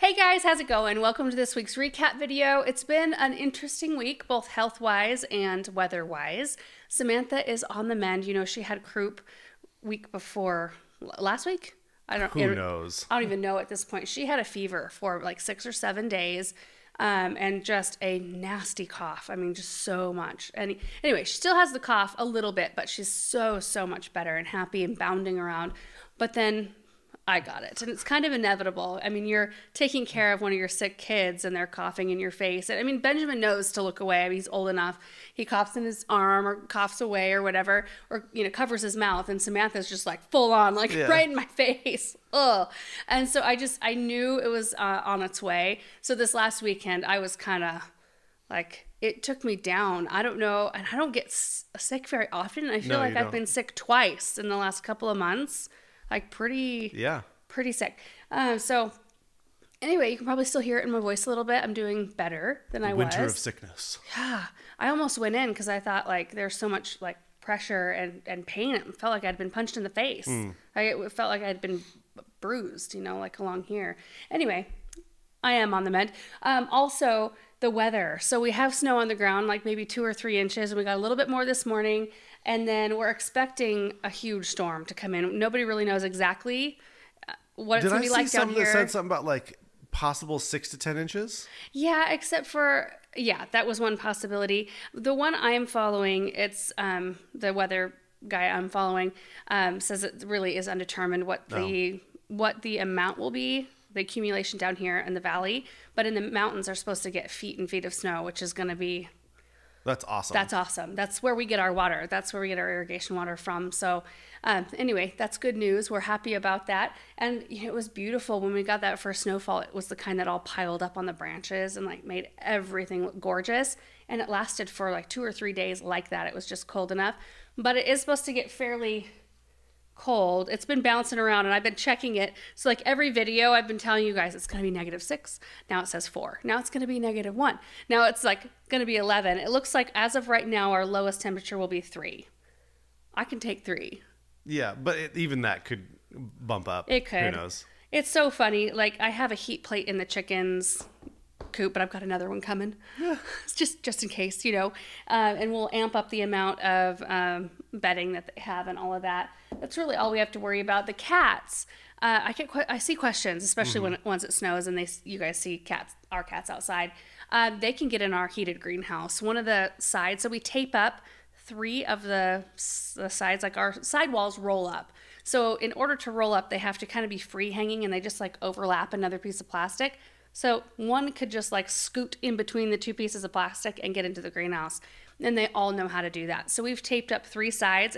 Hey guys, how's it going? Welcome to this week's recap video. It's been an interesting week, both health-wise and weather-wise. Samantha is on the mend. You know, she had croup week before last week. Who knows? I don't even know at this point. She had a fever for like 6 or 7 days, and just a nasty cough. I mean, just so much. And anyway, she still has the cough a little bit, but she's so much better and happy and bounding around. But then I got it. And it's kind of inevitable. I mean, you're taking care of one of your sick kids and they're coughing in your face. I mean, Benjamin knows to look away. I mean, he's old enough. He coughs in his arm or coughs away or whatever, or, you know, covers his mouth. And Samantha's just like full on, like right in my face. Ugh. And so I knew it was on its way. So this last weekend, I was kind of like, it took me down. I don't know. And I don't get sick very often. I feel like I've been sick twice in the last couple of months. Like pretty sick. So anyway, you can probably still hear it in my voice a little bit. I'm doing better than I was. Winter of sickness. Yeah. I almost went in because I thought like there's so much like pressure and pain. It felt like I'd been punched in the face. It felt like I'd been bruised, you know, like along here. Anyway, I am on the mend. Also, the weather. So we have snow on the ground, like maybe 2 or 3 inches, and we got a little bit more this morning. And then we're expecting a huge storm to come in. Nobody really knows exactly what it's going to be like down here. That said something about like possible 6 to 10 inches? Yeah, except for, that was one possibility. The one I'm following, it's the weather guy I'm following says it really is undetermined what the amount will be, the accumulation down here in the valley. But in the mountains are supposed to get feet and feet of snow, which is going to be... That's awesome. That's awesome. That's where we get our water. That's where we get our irrigation water from. So anyway, that's good news. We're happy about that. And it was beautiful when we got that first snowfall. It was the kind that all piled up on the branches and like made everything look gorgeous. And it lasted for like 2 or 3 days like that. It was just cold enough. But it is supposed to get fairly cold. It's been bouncing around and I've been checking it. So like every video I've been telling you guys it's going to be -6. Now it says 4. Now it's going to be -1. Now it's like going to be 11. It looks like as of right now our lowest temperature will be 3. I can take 3. Yeah, but even that could bump up. It could. Who knows? It's so funny. Like I have a heat plate in the chickens coop, but I've got another one coming. It's just in case, you know. And we'll amp up the amount of bedding that they have and all of that. That's really all we have to worry about. The cats, I see questions, especially once it snows and you guys see our cats outside. They can get in our heated greenhouse. One of the sides, so we tape up 3 of the sides, like our side walls roll up. So in order to roll up, they have to kind of be free hanging and they just like overlap another piece of plastic. So one could just like scoot in between the 2 pieces of plastic and get into the greenhouse. And they all know how to do that. So we've taped up 3 sides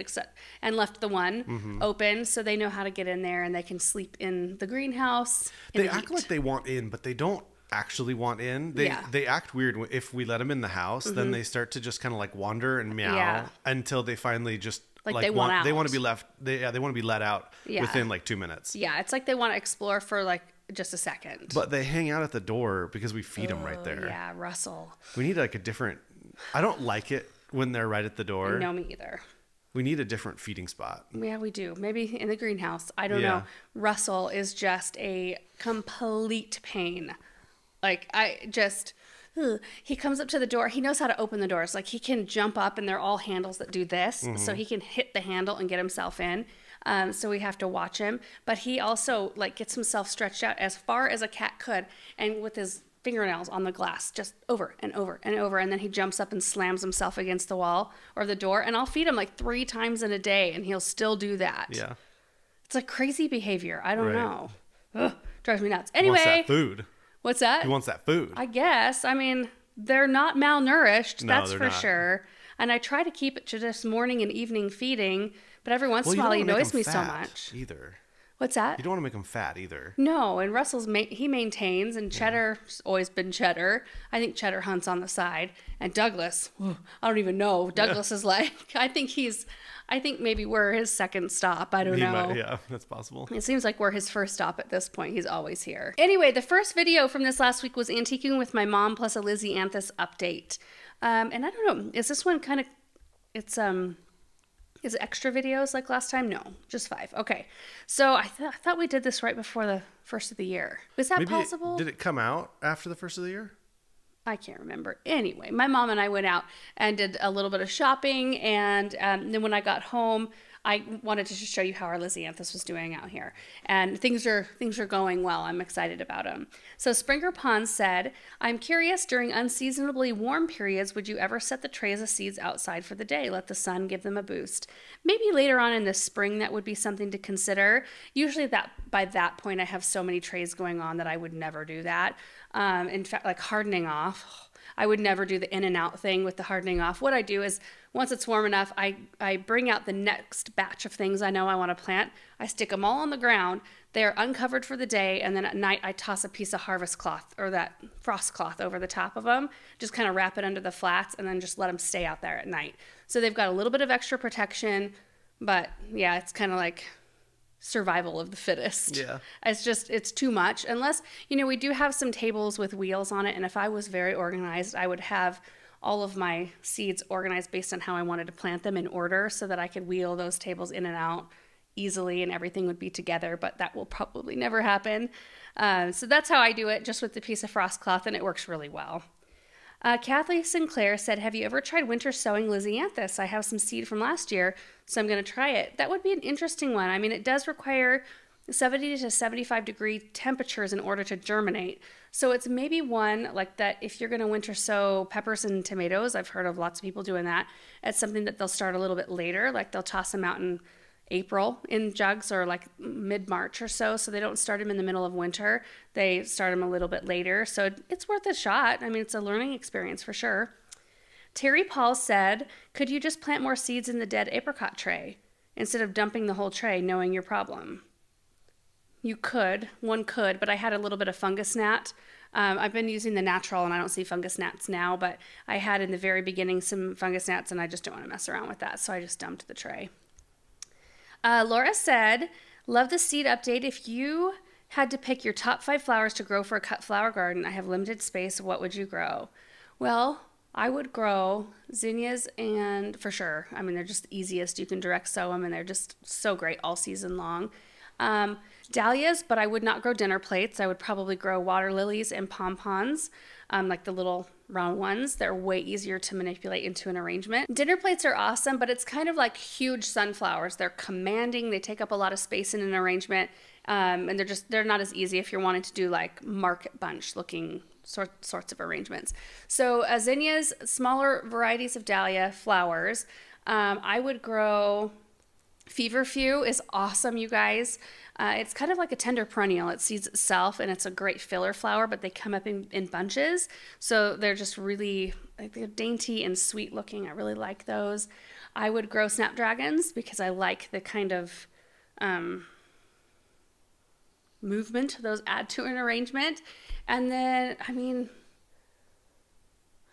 and left the one open so they know how to get in there and they can sleep in the greenhouse. They act like they want in, but they don't actually want in. They act weird. If we let them in the house, then they start to just kind of like wander and meow until they finally just like they want to be left. They want to be let out within like 2 minutes. Yeah, it's like they want to explore for like just a second. But they hang out at the door because we feed them right there. Yeah, Russell. We need like a different... I don't like it when they're right at the door. No, me either. We need a different feeding spot. Yeah, we do. Maybe in the greenhouse. I don't know. Russell is just a complete pain. Like, he comes up to the door. He knows how to open the doors. Like, he can jump up, and they're all handles that do this. So he can hit the handle and get himself in. So we have to watch him. But he also, like, gets himself stretched out as far as a cat could. And with his fingernails on the glass, just over and over and over. And then he jumps up and slams himself against the wall or the door. And I'll feed him like 3 times in a day, and he'll still do that. Yeah. It's like crazy behavior. I don't know. Ugh, drives me nuts. Anyway. He wants that food. What's that? He wants that food. I guess. I mean, they're not malnourished. That's for sure. And I try to keep it to just morning and evening feeding, but every once in a while he annoys me so much. Either. What's that? You don't want to make them fat either. No, and Russell's he maintains, and Cheddar's always been Cheddar. I think Cheddar hunts on the side, and Douglas, I don't even know. Douglas is like, I think maybe we're his second stop. I don't know. Yeah, that's possible. It seems like we're his first stop at this point. He's always here. Anyway, the first video from this last week was Antiquing with My Mom plus a Lizzie Anthus update. And I don't know, is this one kind of, it's Is it extra videos like last time? No, just 5. Okay. So I thought we did this right before the first of the year. Was that possible? Did it come out after the first of the year? I can't remember. Anyway, my mom and I went out and did a little bit of shopping. And then when I got home, I wanted to just show you how our Lisianthus was doing out here. And things are going well. I'm excited about them. So Springer Pond said, I'm curious, during unseasonably warm periods, would you ever set the trays of seeds outside for the day? Let the sun give them a boost. Maybe later on in the spring, that would be something to consider. Usually by that point, I have so many trays going on that I would never do that. In fact, like hardening off, I would never do the in and out thing with the hardening off. What I do is once it's warm enough, I bring out the next batch of things I know I want to plant. I stick them all on the ground. They're uncovered for the day. And then at night, I toss a piece of harvest cloth or that frost cloth over the top of them. Just kind of wrap it under the flats and then just let them stay out there at night. So they've got a little bit of extra protection. But yeah, it's kind of like survival of the fittest. Yeah. It's too much. Unless, we do have some tables with wheels on it. And if I was very organized, I would have all of my seeds organized based on how I wanted to plant them in order so that I could wheel those tables in and out easily and everything would be together, but that will probably never happen. So that's how I do it, just with the piece of frost cloth, and it works really well. Kathleen Sinclair said, have you ever tried winter sowing Lisianthus? I have some seed from last year, so I'm going to try it. That would be an interesting one. I mean, it does require 70 to 75 degree temperatures in order to germinate. So it's maybe one like that if you're going to winter sow peppers and tomatoes. I've heard of lots of people doing that. It's something that they'll start a little bit later, like they'll toss them out in April in jugs or like mid-March or so they don't start them in the middle of winter. They start them a little bit later. So it's worth a shot. I mean, it's a learning experience for sure. Terry Paul said, could you just plant more seeds in the dead apricot tray instead of dumping the whole tray knowing your problem? One could, but I had a little bit of fungus gnat. I've been using the natural and I don't see fungus gnats now, but I had in the very beginning some fungus gnats and I just don't want to mess around with that. So I just dumped the tray. Laura said, love the seed update. If you had to pick your top 5 flowers to grow for a cut flower garden, I have limited space. What would you grow? Well, I would grow zinnias and for sure. I mean, they're just the easiest. You can direct sow them and they're just so great all season long. Dahlias, but I would not grow dinner plates. I would probably grow water lilies and pompons, like the little round ones. They're way easier to manipulate into an arrangement. Dinner plates are awesome, but it's kind of like huge sunflowers. They're commanding. They take up a lot of space in an arrangement, and they're not as easy if you're wanting to do like market bunch looking sorts of arrangements. So zinnias, smaller varieties of dahlia flowers. I would grow Feverfew is awesome, you guys. It's kind of like a tender perennial. It seeds itself, and it's a great filler flower, but they come up in bunches. So they're just really they're dainty and sweet looking. I really like those. I would grow snapdragons because I like the kind of movement those add to an arrangement. And then, I mean,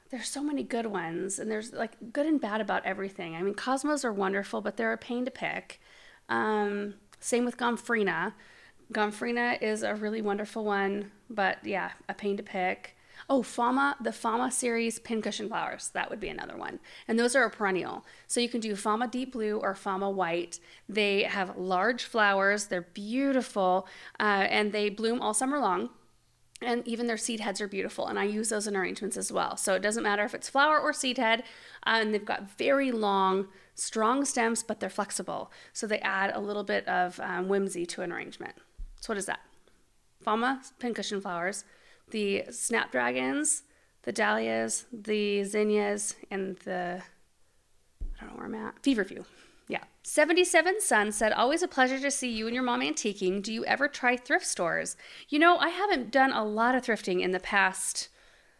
there's so many good ones, and there's like good and bad about everything. I mean, cosmos are wonderful, but they're a pain to pick. Same with Gomphrena. Gomphrena is a really wonderful one, but yeah, a pain to pick. Oh, the Fama series pincushion flowers. That would be another one. And those are a perennial. So you can do Fama Deep Blue or Fama White. They have large flowers. They're beautiful, and they bloom all summer long. And even their seed heads are beautiful, and I use those in arrangements as well. So it doesn't matter if it's flower or seed head, and they've got very long, strong stems, but they're flexible. So they add a little bit of whimsy to an arrangement. So what is that? Fama pincushion flowers, the snapdragons, the dahlias, the zinnias, and I don't know where I'm at, Feverfew. Yeah. 77 Sun said, always a pleasure to see you and your mom antiquing. Do you ever try thrift stores? I haven't done a lot of thrifting in the past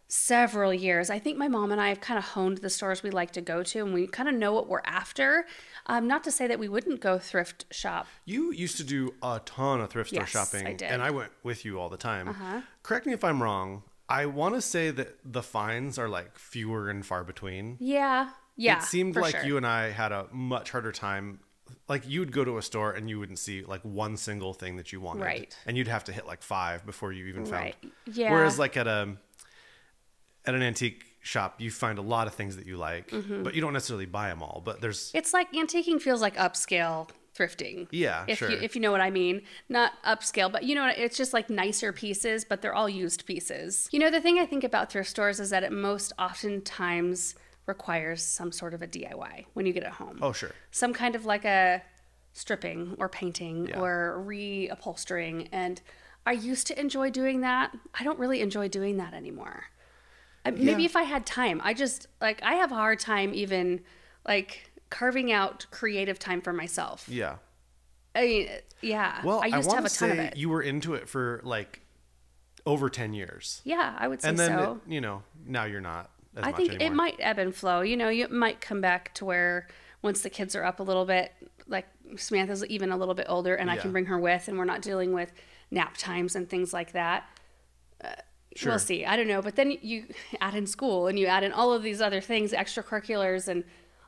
several years. I think my mom and I have kind of honed the stores we like to go to, and we kind of know what we're after. Not to say that we wouldn't go thrift shop. You used to do a ton of thrift store shopping. I did. And I went with you all the time. Correct me if I'm wrong. I want to say that the finds are like fewer and far between. Yeah. Yeah, it seemed like you and I had a much harder time. Like you'd go to a store and you wouldn't see like one single thing that you wanted. Right. And you'd have to hit like 5 before you even found. Yeah. Whereas like at an antique shop, you find a lot of things that you like, but you don't necessarily buy them all. But it's like antiquing feels like upscale thrifting. Yeah, sure. If you know what I mean. Not upscale, but you know, it's just like nicer pieces, but they're all used pieces. You know, the thing I think about thrift stores is that it most oftentimes requires some sort of a DIY when you get it home. Oh, sure. Some kind of like a stripping or painting or reupholstering. And I used to enjoy doing that. I don't really enjoy doing that anymore. Maybe if I had time. I just, like, I have a hard time even, like, carving out creative time for myself. Yeah. I mean, yeah. Well, I used to have a ton of it. You were into it for, like, over 10 years. Yeah, I would say so. And then, you know, now you're not as much think anymore. It might ebb and flow. You know, you might come back to where once the kids are up a little bit, like Samantha's even a little bit older and I can bring her with and we're not dealing with nap times and things like that. Sure. We'll see. I don't know. But then you add in school and you add in all of these other things, extracurriculars, and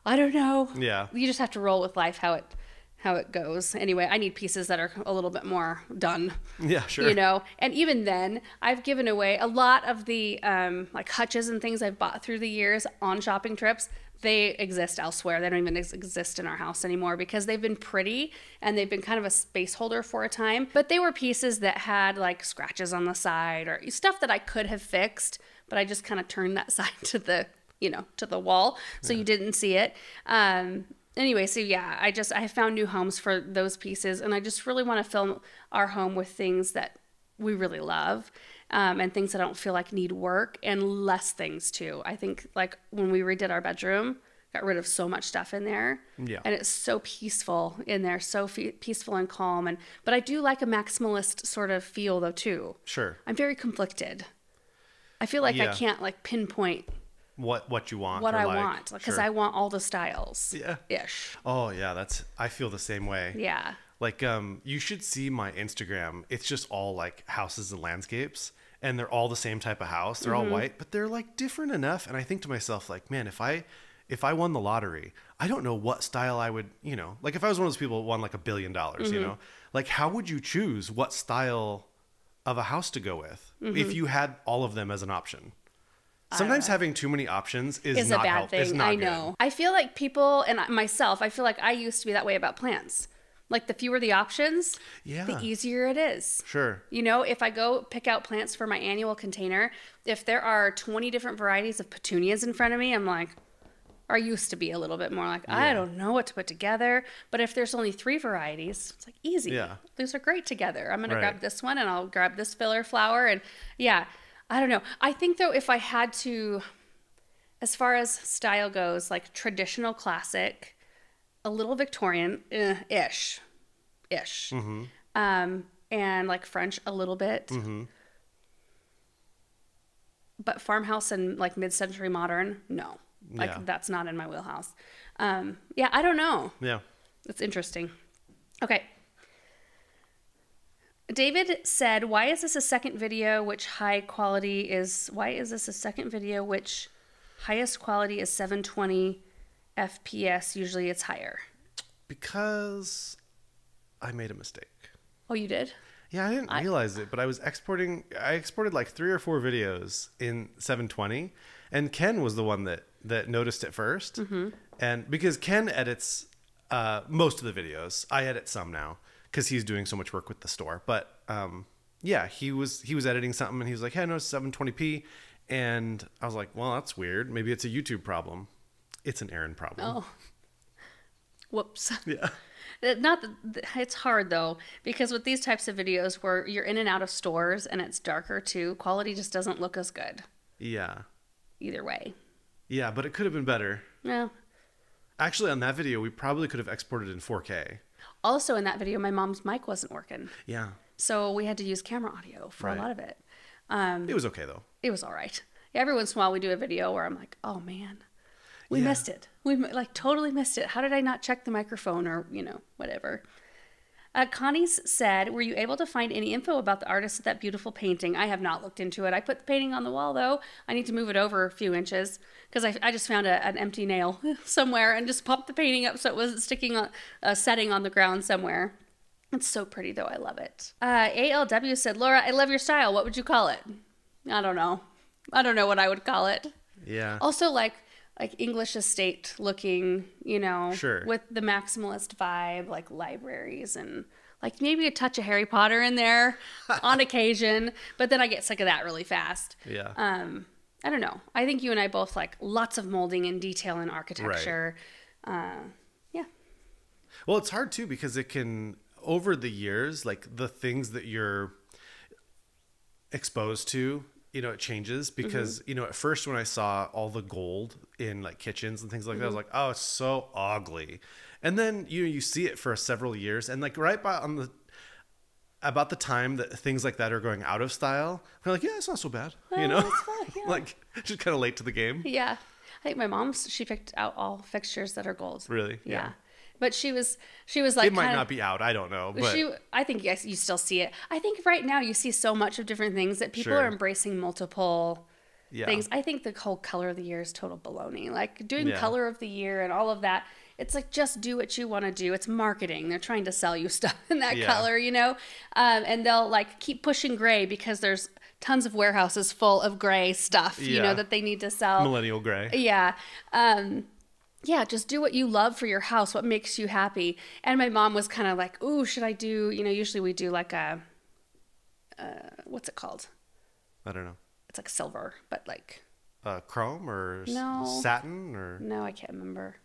I don't know. Yeah. You just have to roll with life how it goes. Anyway, I need pieces that are a little bit more done. Yeah, sure. You know, and even then, I've given away a lot of the like hutches and things I've bought through the years on shopping trips. They exist elsewhere. They don't even exist in our house anymore because they've been pretty and they've been kind of a space holder for a time. But they were pieces that had like scratches on the side or stuff that I could have fixed, but I just kind of turned that side to the, you know, to the wall so you didn't see it. Anyway, so yeah, I have found new homes for those pieces and I just really want to fill our home with things that we really love. And things that I don't feel like need work and less things too. I think like when we redid our bedroom, got rid of so much stuff in there. Yeah. And it's so peaceful in there, so peaceful and calm. But I do like a maximalist sort of feel though too. Sure. I'm very conflicted. I feel like I can't like pinpoint what you want. What I want. Because I want all the styles. Yeah. Ish. Oh yeah, I feel the same way. Yeah. Like you should see my Instagram. It's just all like houses and landscapes. And they're all the same type of house. They're all white, but they're like different enough. And I think to myself, like, man, if I won the lottery, I don't know what style I would, you know, like if I was one of those people who won like $1 billion, you know, like how would you choose what style of a house to go with if you had all of them as an option? Sometimes having too many options is not a bad thing. It's not I know. Good. I feel like people and myself, I feel like I used to be that way about plants. Like the fewer the options, the easier it is. Sure. You know, if I go pick out plants for my annual container, if there are 20 different varieties of petunias in front of me, I'm like, or I used to be a little bit more like, I don't know what to put together. But if there's only 3 varieties, it's like easy. Yeah. Those are great together. I'm going to grab this one and I'll grab this filler flower. And yeah, I don't know. I think though, if I had to, as far as style goes, like traditional classic, a little Victorian-ish. Mm-hmm. And like French a little bit. Mm-hmm. But farmhouse and like mid-century modern, no. Like that's not in my wheelhouse. Yeah, I don't know. Yeah. It's interesting. Okay. David said, why is this a second video which highest quality is 720 FPS? Usually it's higher. Because I made a mistake. Oh, you did? Yeah, I didn't realize it, but I exported like 3 or 4 videos in 720, and Ken was the one that noticed it first. Mm-hmm. And because Ken edits most of the videos, I edit some now because he's doing so much work with the store. But yeah, he was editing something and he was like, "Hey, I noticed 720p," and I was like, "Well, that's weird. Maybe it's a YouTube problem." It's an Aaron problem. Oh, whoops. Yeah. It's hard though, because with these types of videos where you're in and out of stores and it's darker too, quality just doesn't look as good. Yeah. Either way. Yeah, but it could have been better. Yeah. Actually, on that video, we probably could have exported in 4K. Also, in that video, my mom's mic wasn't working. Yeah. So we had to use camera audio for a lot of it. It was okay though. It was all right. Every once in a while, we do a video where I'm like, "Oh man, we missed it. We like totally missed it. How did I not check the microphone or, you know, whatever." Connie's said, were you able to find any info about the artist of that beautiful painting? I have not looked into it. I put the painting on the wall, though. I need to move it over a few inches because I just found an empty nail somewhere and just popped the painting up so it wasn't sticking on setting on the ground somewhere. It's so pretty, though. I love it. ALW said, Laura, I love your style. What would you call it? I don't know. I don't know what I would call it. Yeah. Also, like English estate looking, Sure. with the maximalist vibe, like libraries and like maybe a touch of Harry Potter in there on occasion. But then I get sick of that really fast. Yeah. I don't know. I think you and I both like lots of molding and detail and architecture. Right. Yeah. Well, it's hard too because it can, over the years, like the things that you're exposed to, it changes because, at first when I saw all the gold in like kitchens and things like that, I was like, oh, it's so ugly. And then, you see it for several years and like about the time that things like that are going out of style, I'm like, yeah, it's not so bad, It's fine, yeah. like just kind of late to the game. Yeah. I think my mom's, she picked out all fixtures that are gold. Really? Yeah. But she was like, it might not be out. I don't know. But I think yes, you still see it. I think right now you see so much of different things that people are embracing multiple things. I think the whole color of the year is total baloney. Like doing color of the year and all of that. It's like, just do what you want to do. It's marketing. They're trying to sell you stuff in that color, and they'll like keep pushing gray because there's tons of warehouses full of gray stuff, that they need to sell. Millennial gray. Yeah. Yeah, just do what you love for your house, what makes you happy. And my mom was kind of like, ooh, should I do, usually we do like a, what's it called? I don't know. It's like silver, but like. Chrome or no, satin or? No, I can't remember.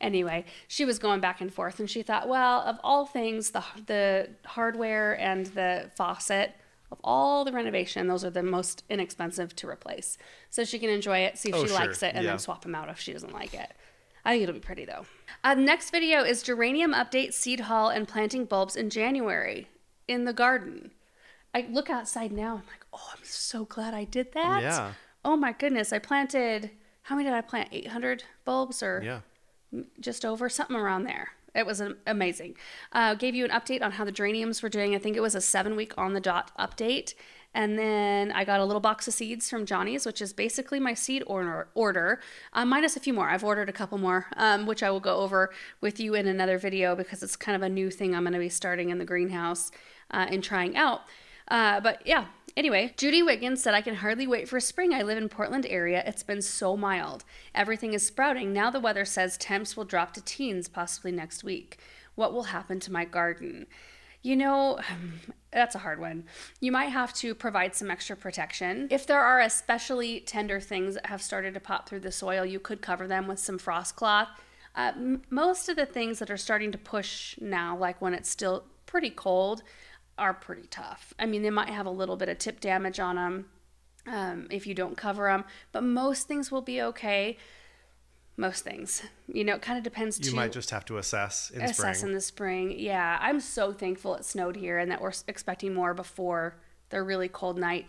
Anyway, she was going back and forth and she thought, well, of all things, the hardware and the faucet, of all the renovation, those are the most inexpensive to replace. So she can enjoy it, see if she likes it, and then swap them out if she doesn't like it. I think it'll be pretty though. Next video is geranium update, seed haul, and planting bulbs in January in the garden. I look outside now, I'm like, oh, I'm so glad I did that. Yeah. Oh my goodness, I planted, how many did I plant? 800 bulbs or just over, something around there. It was amazing. Gave you an update on how the geraniums were doing. I think it was a 7-week on the dot update. And then I got a little box of seeds from Johnny's, which is basically my seed order, minus a few more. I've ordered a couple more, which I will go over with you in another video because it's kind of a new thing I'm going to be starting in the greenhouse and trying out. But yeah, anyway, Judy Wiggins said, I can hardly wait for spring. I live in Portland area. It's been so mild. Everything is sprouting. Now the weather says temps will drop to teens possibly next week. What will happen to my garden? That's a hard one. You might have to provide some extra protection. If there are especially tender things that have started to pop through the soil, you could cover them with some frost cloth. Most of the things that are starting to push now, like when it's still pretty cold, are pretty tough. I mean, they might have a little bit of tip damage on them if you don't cover them, but most things will be okay. Most things, it kind of depends. You might just have to assess in the spring. Yeah, I'm so thankful it snowed here and that we're expecting more before the really cold night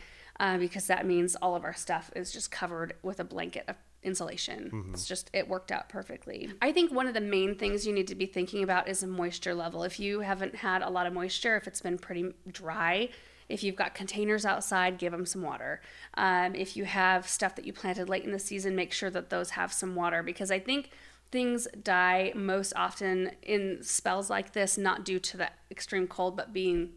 because that means all of our stuff is just covered with a blanket of insulation. Mm-hmm. It worked out perfectly. I think one of the main things you need to be thinking about is a moisture level. If you haven't had a lot of moisture, if it's been pretty dry, if you've got containers outside, give them some water. If you have stuff that you planted late in the season, make sure that those have some water because I think things die most often in spells like this, not due to the extreme cold, but being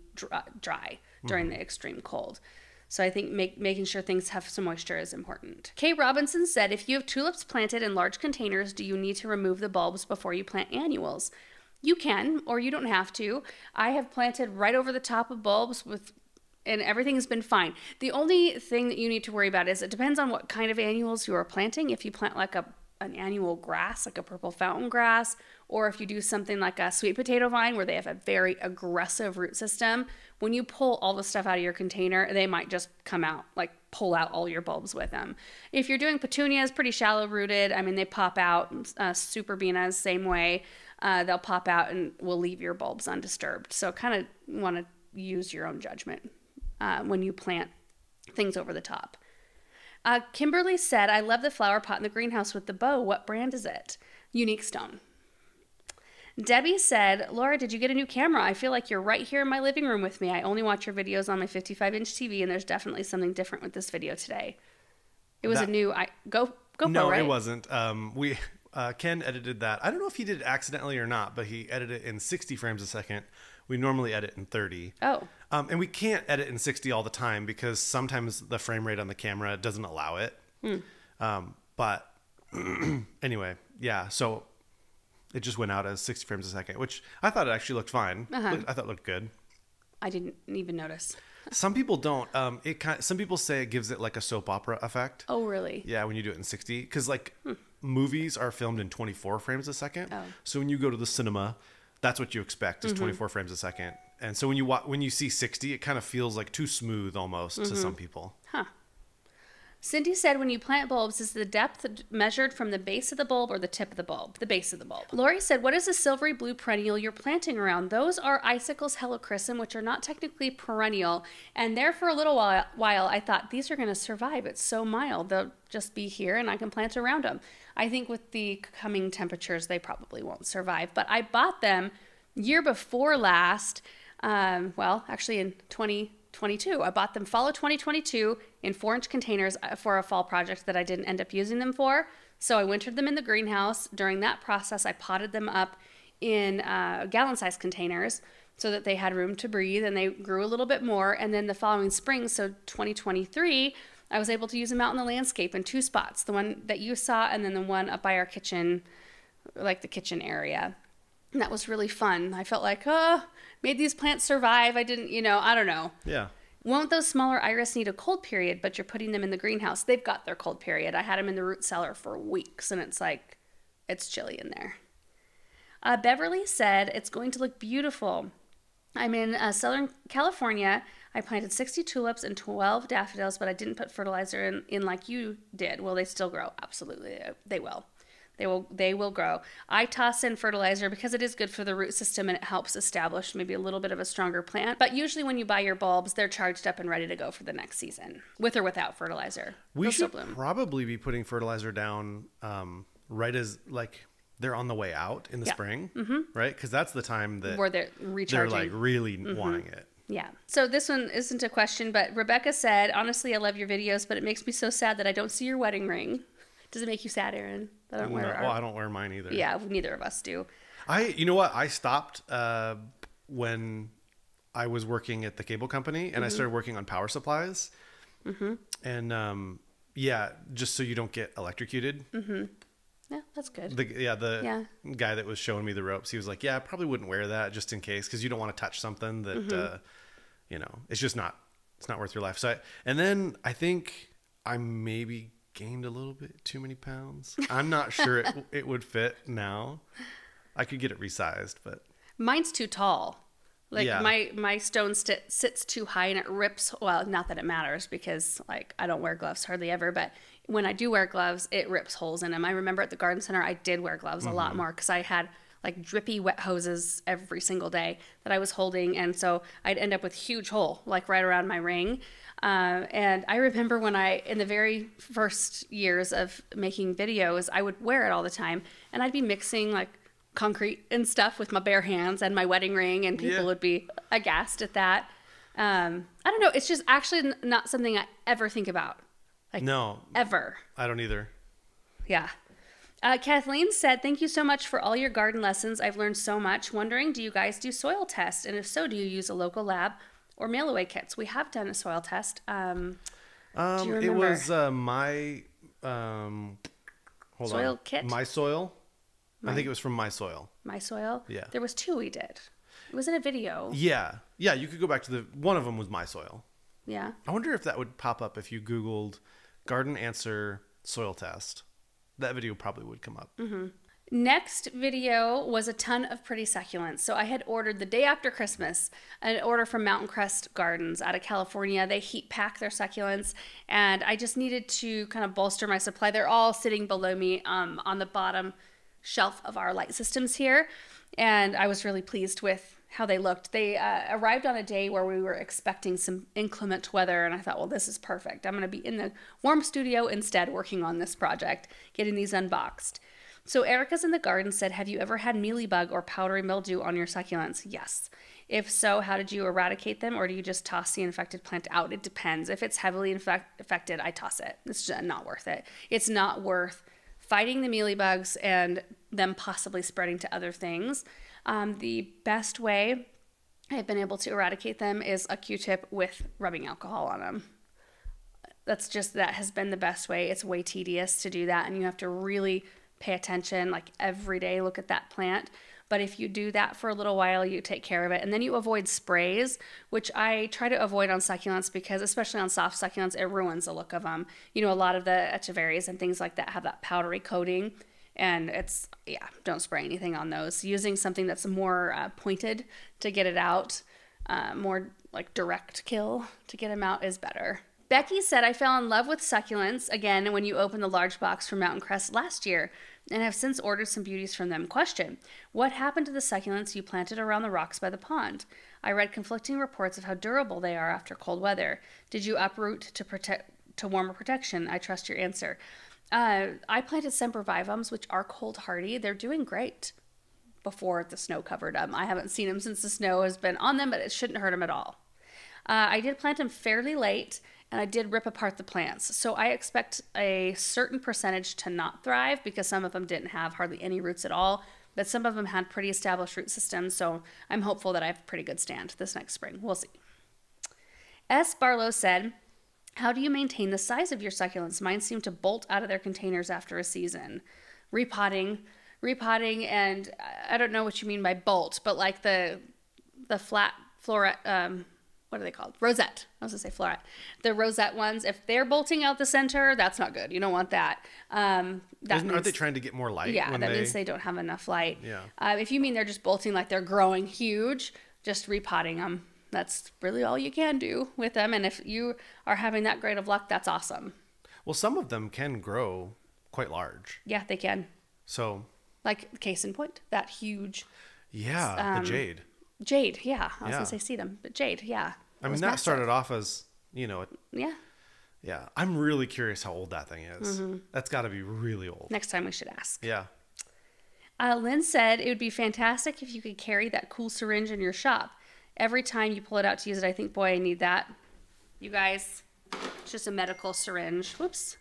dry during the extreme cold. So I think making sure things have some moisture is important. Kay Robinson said, if you have tulips planted in large containers, do you need to remove the bulbs before you plant annuals? You can, or you don't have to. I have planted right over the top of bulbs and everything's been fine. The only thing that you need to worry about is it depends on what kind of annuals you are planting. If you plant like an annual grass, like a purple fountain grass, or if you do something like a sweet potato vine where they have a very aggressive root system, when you pull all the stuff out of your container, they might just come out, like pull out all your bulbs with them. If you're doing petunias, pretty shallow rooted, I mean, they pop out. Superbenas, same way. They'll pop out and will leave your bulbs undisturbed. So kind of want to use your own judgment when you plant things over the top. Kimberly said, I love the flower pot in the greenhouse with the bow. What brand is it? Unique Stone. Debbie said, Laura, did you get a new camera? I feel like you're right here in my living room with me. I only watch your videos on my 55-inch TV, and there's definitely something different with this video today. It was go for it, No, right? it wasn't. Ken edited that. I don't know if he did it accidentally or not, but he edited it in 60 frames a second. We normally edit in 30. Oh. And we can't edit in 60 all the time because sometimes the frame rate on the camera doesn't allow it. But anyway, yeah. So it just went out as 60 frames a second, which I thought it actually looked fine. I thought it looked good. I didn't even notice. Some people don't. Some people say it gives it like a soap opera effect. Oh, really? Yeah, when you do it in 60, because like movies are filmed in 24 frames a second. Oh. So when you go to the cinema, that's what you expect is 24 frames a second. And so when you see 60, it kind of feels like too smooth almost to some people. Huh. Cindy said when you plant bulbs, is the depth measured from the base of the bulb or the tip of the bulb? The base of the bulb. Lori said, what is the silvery blue perennial you're planting around? Those are Icicles helichrysum, which are not technically perennial. And there for a little while, I thought, these are going to survive. It's so mild. They'll just be here and I can plant around them. I think with the coming temperatures, they probably won't survive. But I bought them year before last. Actually in 2022. I bought them fall of 2022 in 4-inch containers for a fall project that I didn't end up using them for. So I wintered them in the greenhouse. During that process, I potted them up in gallon-sized containers so that they had room to breathe and they grew a little bit more. And then the following spring, so 2023, I was able to use them out in the landscape in 2 spots. The one that you saw and then the one up by our kitchen, like the kitchen area. And that was really fun. I felt like, made these plants survive. I didn't, I don't know. Yeah. Won't those smaller iris need a cold period, but you're putting them in the greenhouse? They've got their cold period. I had them in the root cellar for weeks, and it's like, it's chilly in there. Beverly said, it's going to look beautiful. I'm in Southern California. I planted 60 tulips and 12 daffodils, but I didn't put fertilizer in like you did. Will they still grow? Absolutely, they will. They will grow. I toss in fertilizer because it is good for the root system and it helps establish maybe a little bit of a stronger plant. But usually when you buy your bulbs, they're charged up and ready to go for the next season, with or without fertilizer. We should probably be putting fertilizer down right as like they're on the way out in the spring, right? Because that's the time that where they're recharging. They're like really wanting it. Yeah. So this one isn't a question, but Rebecca said, honestly, I love your videos, but it makes me so sad that I don't see your wedding ring. Does it make you sad, Aaron? I don't wear I don't wear mine either. Yeah, neither of us do. You know what? I stopped when I was working at the cable company and I started working on power supplies. And just so you don't get electrocuted. Yeah, that's good. The guy that was showing me the ropes, he was like, yeah, I probably wouldn't wear that just in case because you don't want to touch something that, it's just not worth your life. So and then I think I maybe gained a little bit too many pounds. I'm not sure it would fit now. I could get it resized, but mine's too tall. Like my stone sits too high and it rips. Well, not that it matters because like I don't wear gloves hardly ever, but when I do wear gloves, it rips holes in them. I remember at the garden center, I did wear gloves a lot more because I had like drippy wet hoses every single day that I was holding. And so I'd end up with a huge hole like right around my ring. And I remember when in the very first years of making videos, I would wear it all the time and I'd be mixing like concrete and stuff with my bare hands and my wedding ring and people would be aghast at that. I don't know. It's just actually not something I ever think about. Like no, ever. I don't either. Yeah. Kathleen said, thank you so much for all your garden lessons. I've learned so much. Wondering, do you guys do soil tests? And if so, do you use a local lab or mail away kits? We have done a soil test. Do you remember? It was my soil kit? My Soil. I think it was from My Soil. My Soil? Yeah. There was 2 we did. It was in a video. Yeah. Yeah, you could go back to one of them was My Soil. Yeah. I wonder if that would pop up if you Googled Garden Answer Soil Test. That video probably would come up. Next video was a ton of pretty succulents. So I had ordered the day after Christmas an order from Mountain Crest Gardens out of California. They heat pack their succulents and I just needed to kind of bolster my supply. They're all sitting below me on the bottom shelf of our light systems here. And I was really pleased with how they looked. They arrived on a day where we were expecting some inclement weather and I thought, well, this is perfect. I'm going to be in the warm studio instead working on this project, getting these unboxed. So Erica's in the garden said, have you ever had mealybug or powdery mildew on your succulents? Yes. If so, how did you eradicate them or do you just toss the infected plant out? It depends. If it's heavily affected, I toss it. It's just not worth it. It's not worth fighting the mealybugs and them possibly spreading to other things. The best way I've been able to eradicate them is a Q-tip with rubbing alcohol on them. that has been the best way. It's way tedious to do that, and you have to really pay attention, like every day, look at that plant. But if you do that for a little while, you take care of it, and then you avoid sprays, which I try to avoid on succulents because, especially on soft succulents, it ruins the look of them. You know, a lot of the echeverries and things like that have that powdery coating, and don't spray anything on those. Using something that's more pointed to get it out, more like direct kill to get them out is better. Becky said, I fell in love with succulents again when you opened the large box from Mountain Crest last year and have since ordered some beauties from them. Question, what happened to the succulents you planted around the rocks by the pond? I read conflicting reports of how durable they are after cold weather. Did you uproot to warmer protection? I trust your answer. I planted sempervivums, which are cold hardy. They're doing great before the snow covered them. I haven't seen them since the snow has been on them, but it shouldn't hurt them at all. I did plant them fairly late, and I did rip apart the plants. So I expect a certain percentage to not thrive because some of them didn't have hardly any roots at all, but some of them had pretty established root systems. So I'm hopeful that I have a pretty good stand this next spring. We'll see. S. Barlow said, how do you maintain the size of your succulents? Mine seem to bolt out of their containers after a season. Repotting, and I don't know what you mean by bolt, but like the flat floret, what are they called? Rosette. I was going to say floret. The rosette ones, if they're bolting out the center, that's not good. You don't want that. Aren't they trying to get more light? Yeah, that means they don't have enough light. Yeah. If you mean they're just bolting like they're growing huge, just repotting them. That's really all you can do with them. And if you are having that great of luck, that's awesome. Well, some of them can grow quite large. Yeah, they can. So. Like case in point, that huge. Yeah, the jade. Jade, yeah. I was going to say sedum, but jade, yeah. I mean, that started off as, yeah. Yeah. I'm really curious how old that thing is. Mm-hmm. That's got to be really old. Next time we should ask. Yeah. Lynn said, it would be fantastic if you could carry that cool syringe in your shop. Every time you pull it out to use it, I think, boy, I need that. You guys, it's just a medical syringe. Whoops.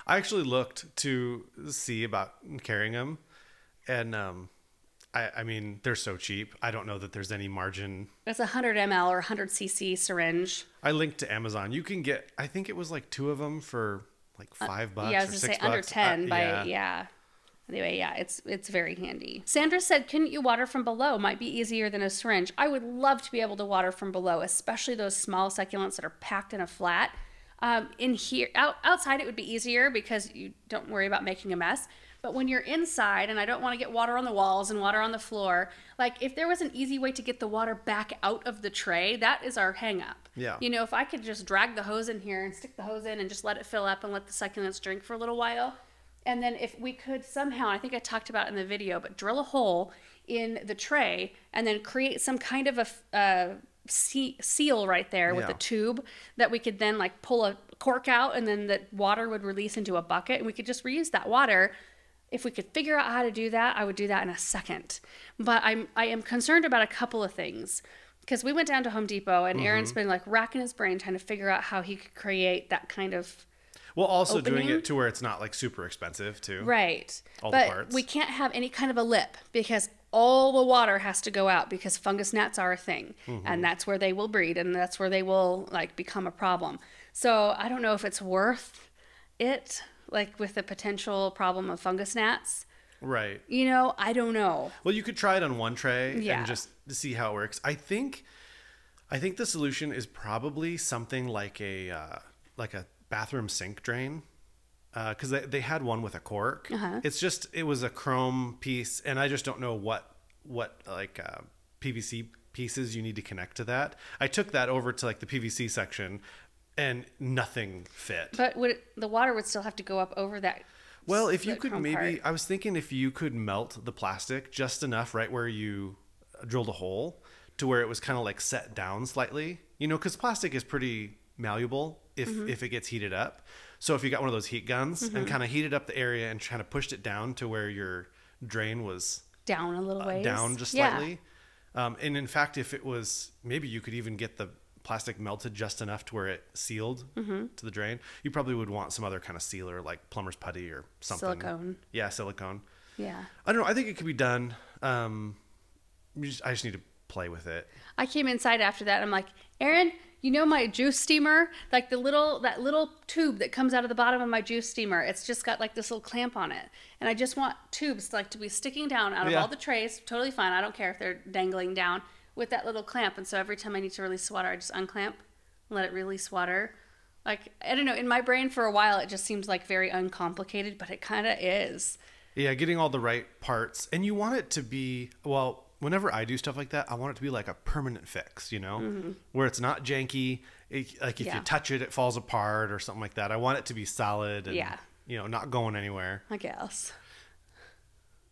I actually looked to see about carrying them, and I mean, they're so cheap. I don't know that there's any margin. It's 100 ml or 100 cc syringe. I linked to Amazon. You can get, I think it was like 2 of them for like $5 yeah, I was or going to say under 10 yeah. Anyway, yeah, it's very handy. Sandra said, couldn't you water from below? Might be easier than a syringe. I would love to be able to water from below, especially those small succulents that are packed in a flat. In here, outside it would be easier because you don't worry about making a mess. But when you're inside, and I don't want to get water on the walls and water on the floor, like if there was an easy way to get the water back out of the tray, that is our hang up. Yeah. You know, if I could just drag the hose in here and stick the hose in and just let it fill up and let the succulents drink for a little while. And then if we could somehow, I think I talked about it in the video, but drill a hole in the tray and then create some kind of a seal right there with a tube that we could then like pull a cork out and then the water would release into a bucket and we could just reuse that water. If we could figure out how to do that, I would do that in a second. But I am concerned about a couple of things because we went down to Home Depot and Aaron's been like racking his brain trying to figure out how he could create that kind of also opening. doing it to where it's not like super expensive too. Right. All but the parts. We can't have any kind of a lip because all the water has to go out because fungus gnats are a thing and that's where they will breed and that's where they will like become a problem. So I don't know if it's worth it, like with the potential problem of fungus gnats. Right. You know, I don't know. Well, you could try it on one tray and just see how it works. I think the solution is probably something like a bathroom sink drain. Because they had one with a cork. It was a chrome piece, and I just don't know what PVC pieces you need to connect to that. I took that over to like the PVC section, and nothing fit. But the water would still have to go up over that? Well, if you could maybe, I was thinking if you could melt the plastic just enough right where you drilled a hole to where it was kind of like set down slightly, you know, because plastic is pretty malleable if it gets heated up. So if you got one of those heat guns and kind of heated up the area and kind of pushed it down to where your drain was down a little ways, down just slightly. And in fact, if it was, maybe you could even get the plastic melted just enough to where it sealed to the drain. You probably would want some other kind of sealer like plumber's putty or something. Silicone. Yeah, silicone. Yeah. I don't know. I think it could be done. I just need to play with it. I came inside after that. I'm like, Aaron, You know my juice steamer? Like that little tube that comes out of the bottom of my juice steamer. It's just got like this little clamp on it. And I just want tubes like to be sticking down out of all the trays. Totally fine. I don't care if they're dangling down with that little clamp. And so every time I need to release water, I just unclamp, let it release water. Like, I don't know, in my brain for a while, it just seems like very uncomplicated, but it kind of is. Yeah, getting all the right parts. And you want it to be, well, whenever I do stuff like that, I want it to be like a permanent fix, you know, where it's not janky. Like if you touch it, it falls apart or something like that. I want it to be solid and, you know, not going anywhere. I guess.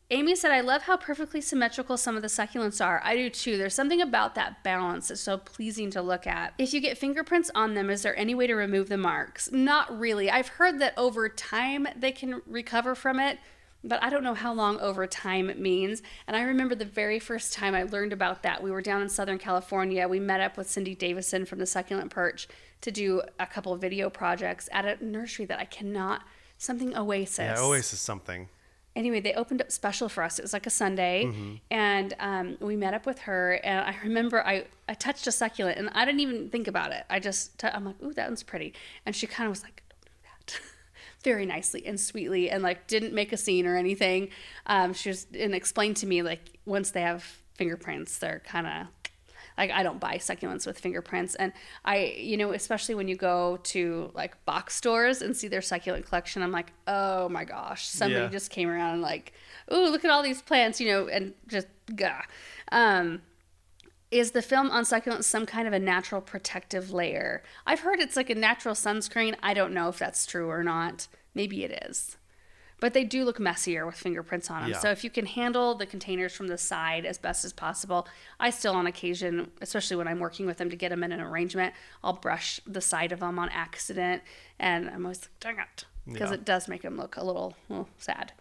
Amy said, I love how perfectly symmetrical some of the succulents are. I do too. There's something about that balance that's so pleasing to look at. If you get fingerprints on them, is there any way to remove the marks? Not really. I've heard that over time they can recover from it, but I don't know how long over time it means. And I remember the very first time I learned about that, we were down in Southern California. We met up with Cindy Davison from the Succulent Perch to do a couple of video projects at a nursery that I cannot, something Oasis. Yeah, Oasis something. Anyway, they opened up special for us. It was like a Sunday, and we met up with her, and I remember I touched a succulent, and I didn't even think about it. I'm like, ooh, that one's pretty. And she kind of was like, don't do that. Very nicely and sweetly, and like didn't make a scene or anything. She was, and explained to me, like, once they have fingerprints, they're kind of, like, I don't buy succulents with fingerprints. And you know, especially when you go to like box stores and see their succulent collection, I'm like, oh my gosh, somebody just came around and like, ooh, look at all these plants, you know, and just, gah. Is the film on succulents some kind of a natural protective layer? I've heard it's like a natural sunscreen. I don't know if that's true or not. Maybe it is. But they do look messier with fingerprints on them. Yeah. So if you can handle the containers from the side as best as possible, I still on occasion, especially when I'm working with them to get them in an arrangement, I'll brush the side of them on accident. And I'm always like, dang it. Because it does make them look a little sad.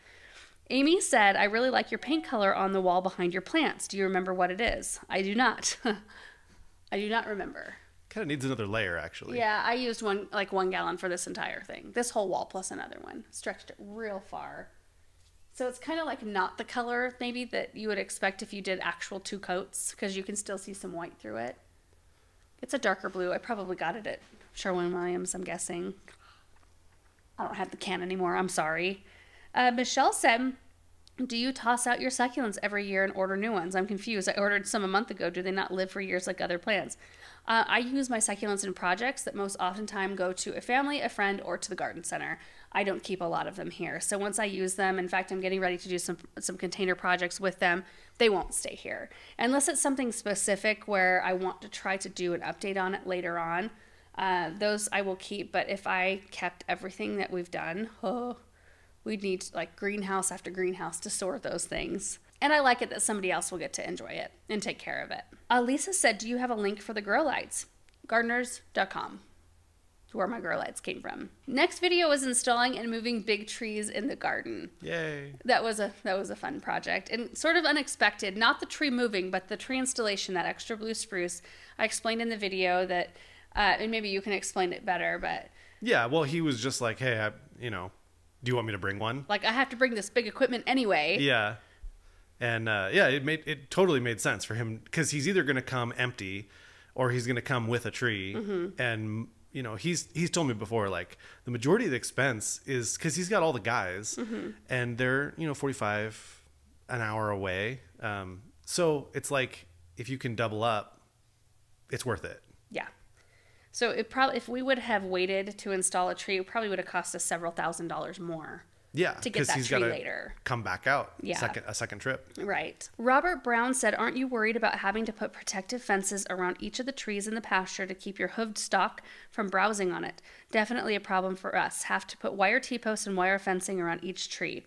Amy said, I really like your paint color on the wall behind your plants. Do you remember what it is? I do not. I do not remember. Kind of needs another layer, actually. Yeah, I used 1 gallon for this entire thing. This whole wall plus another one. Stretched it real far. So it's kind of like not the color maybe that you would expect if you did actual 2 coats, because you can still see some white through it. It's a darker blue. I probably got it at Sherwin-Williams, I'm guessing. I don't have the can anymore. I'm sorry. Michelle said, do you toss out your succulents every year and order new ones? I'm confused. I ordered some a month ago. Do they not live for years like other plants? I use my succulents in projects that most oftentimes go to a family, a friend, or to the garden center. I don't keep a lot of them here. So once I use them, in fact, I'm getting ready to do some container projects with them, they won't stay here. Unless it's something specific where I want to try to do an update on it later on, those I will keep. But if I kept everything that we've done, we'd need like greenhouse after greenhouse to store those things. And I like it that somebody else will get to enjoy it and take care of it. Lisa said, do you have a link for the grow lights? Gardeners.com. Where my grow lights came from. Next video was installing and moving big trees in the garden. Yay. That was a fun project and sort of unexpected. Not the tree moving, but the tree installation, that extra blue spruce. I explained in the video that, and maybe you can explain it better, but. Yeah, well, he was just like, hey, do you want me to bring one? Like, I have to bring this big equipment anyway. Yeah. And it totally made sense for him, because he's either going to come empty or he's going to come with a tree. And he's told me before, like, the majority of the expense is because he's got all the guys and they're 45 an hour away. So it's like, if you can double up, it's worth it. Yeah. So if we would have waited to install a tree, it probably would have cost us several $1,000s more. Yeah, to get that tree later. Come back out. Yeah, a second trip. Right. Robert Brown said, "Aren't you worried about having to put protective fences around each of the trees in the pasture to keep your hooved stock from browsing on it? Definitely a problem for us. Have to put wire T-posts and wire fencing around each tree."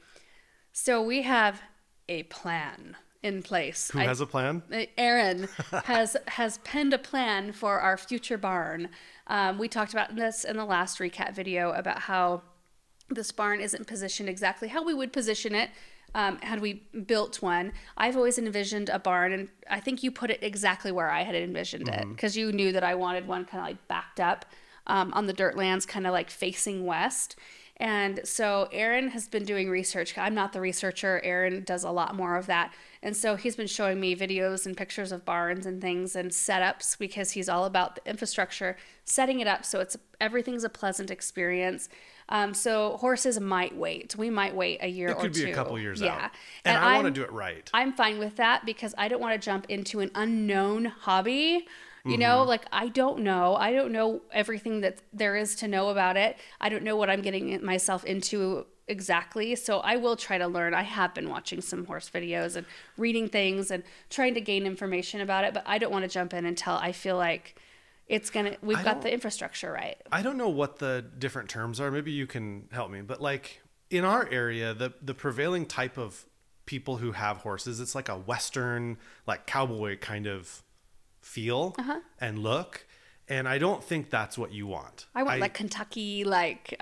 So we have a plan in place. Who has a plan? Aaron has penned a plan for our future barn. We talked about this in the last recap video about how this barn isn't positioned exactly how we would position it had we built one. I've always envisioned a barn, and I think you put it exactly where I had envisioned it, because you knew that I wanted one kind of like backed up on the dirt lands, kind of like facing west. And so Aaron has been doing research. I'm not the researcher. Aaron does a lot more of that. And so he's been showing me videos and pictures of barns and things and setups, because he's all about the infrastructure, setting it up so everything's a pleasant experience. So horses might wait. We might wait a year or two. It could be a couple years out. And I want to do it right. I'm fine with that, because I don't want to jump into an unknown hobby. You know, like I don't know everything that there is to know about it. I don't know what I'm getting myself into exactly. So I will try to learn. I have been watching some horse videos and reading things and trying to gain information about it, but I don't want to jump in until I feel like we've got the infrastructure right. I don't know what the different terms are. Maybe you can help me. But like in our area, the prevailing type of people who have horses, it's like a Western, like cowboy kind of feel and look. And I don't think that's what you want. I want like Kentucky, like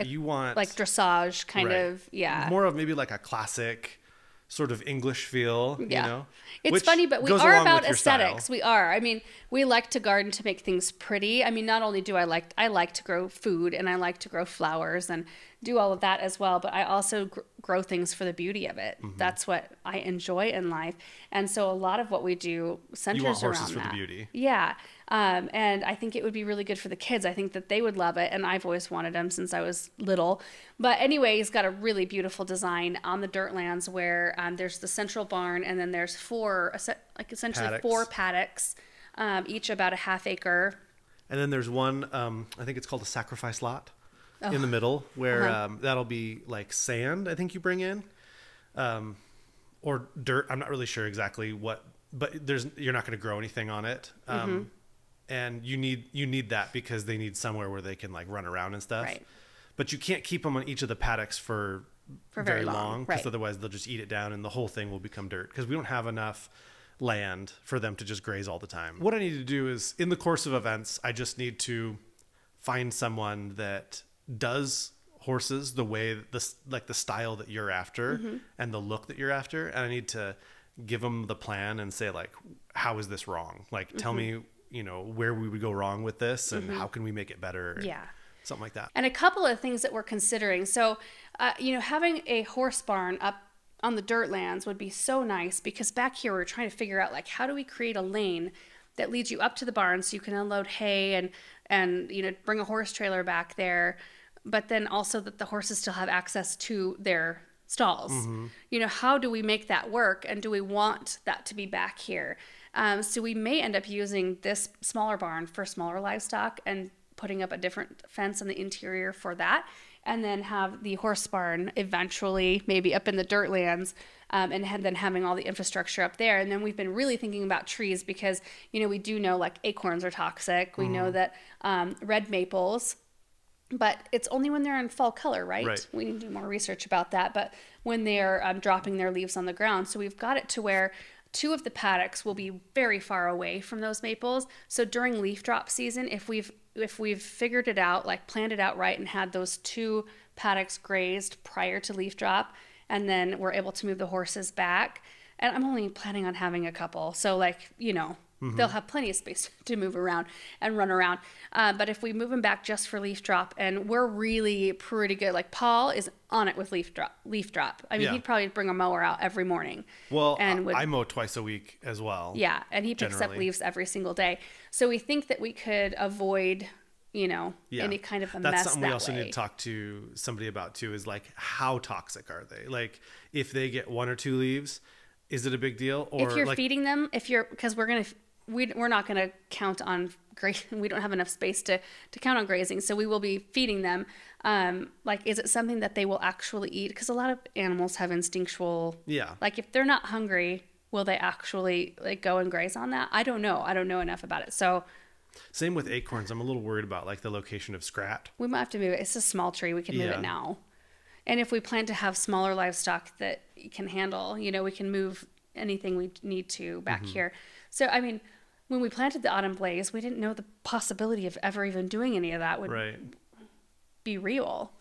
you want like dressage kind of, more of maybe like a classic sort of English feel, you know? It's funny, but we are about aesthetics. We are. I mean, we like to garden to make things pretty. I mean, not only do I like to grow food, and I like to grow flowers and do all of that as well, but I also grow things for the beauty of it. That's what I enjoy in life. And so a lot of what we do centers around that. You want horses for the beauty. Yeah. And I think it would be really good for the kids. I think that they would love it. And I've always wanted them since I was little. But anyway, he's got a really beautiful design on the dirt lands where there's the central barn, and then there's essentially four paddocks, each about a half acre. And then there's one, I think it's called a sacrifice lot in the middle, where that'll be like sand, I think you bring in, or dirt. I'm not really sure exactly what, but you're not going to grow anything on it. And you need that because they need somewhere where they can like run around and stuff. Right. But you can't keep them on each of the paddocks for very long, because otherwise they'll just eat it down and the whole thing will become dirt, because we don't have enough land for them to just graze all the time. What I need to do is, in the course of events, I just need to find someone that does horses the way the style that you're after and the look that you're after, and I need to give them the plan and say like, how is this wrong? Like tell me, you know, where we would go wrong with this and how can we make it better? Something like that. And a couple of things that we're considering. So, you know, having a horse barn up on the dirt lands would be so nice, because back here we're trying to figure out like, how do we create a lane that leads you up to the barn so you can unload hay and you know, bring a horse trailer back there, but then also that the horses still have access to their stalls. You know, how do we make that work, and do we want that to be back here? So we may end up using this smaller barn for smaller livestock and putting up a different fence on the interior for that, and then have the horse barn eventually maybe up in the dirt lands, and then having all the infrastructure up there. And then we've been really thinking about trees, because, you know, we do know like acorns are toxic. We know that red maples, but it's only when they're in fall color, right? We need to do more research about that. But when they're dropping their leaves on the ground. So we've got it to where 2 of the paddocks will be very far away from those maples. So during leaf drop season, if we've figured it out, like planned it out right, and had those 2 paddocks grazed prior to leaf drop, and then we're able to move the horses back. And I'm only planning on having a couple. So like, you know, they'll have plenty of space to move around and run around. But if we move them back just for leaf drop, and we're really pretty good, like Paul is on it with leaf drop. I mean, he'd probably bring a mower out every morning. Well, and I mow twice a week as well. Yeah. And he picks up leaves every single day. So we think that we could avoid, you know, any kind of a mess. That's something we also need to talk to somebody about too, is like, how toxic are they? Like if they get 1 or 2 leaves, is it a big deal? Or if you're feeding them, because we're not going to count on we don't have enough space to count on grazing. So we will be feeding them. Like, is it something that they will actually eat? Because a lot of animals have instinctual, like if they're not hungry, will they actually like go and graze on that? I don't know. I don't know enough about it. So same with acorns. I'm a little worried about like the location of scrat. We might have to move it. It's a small tree. We can move it now. And if we plan to have smaller livestock that can handle, you know, we can move anything we need to back here. So, I mean, when we planted the autumn blaze, we didn't know the possibility of ever even doing any of that would be real.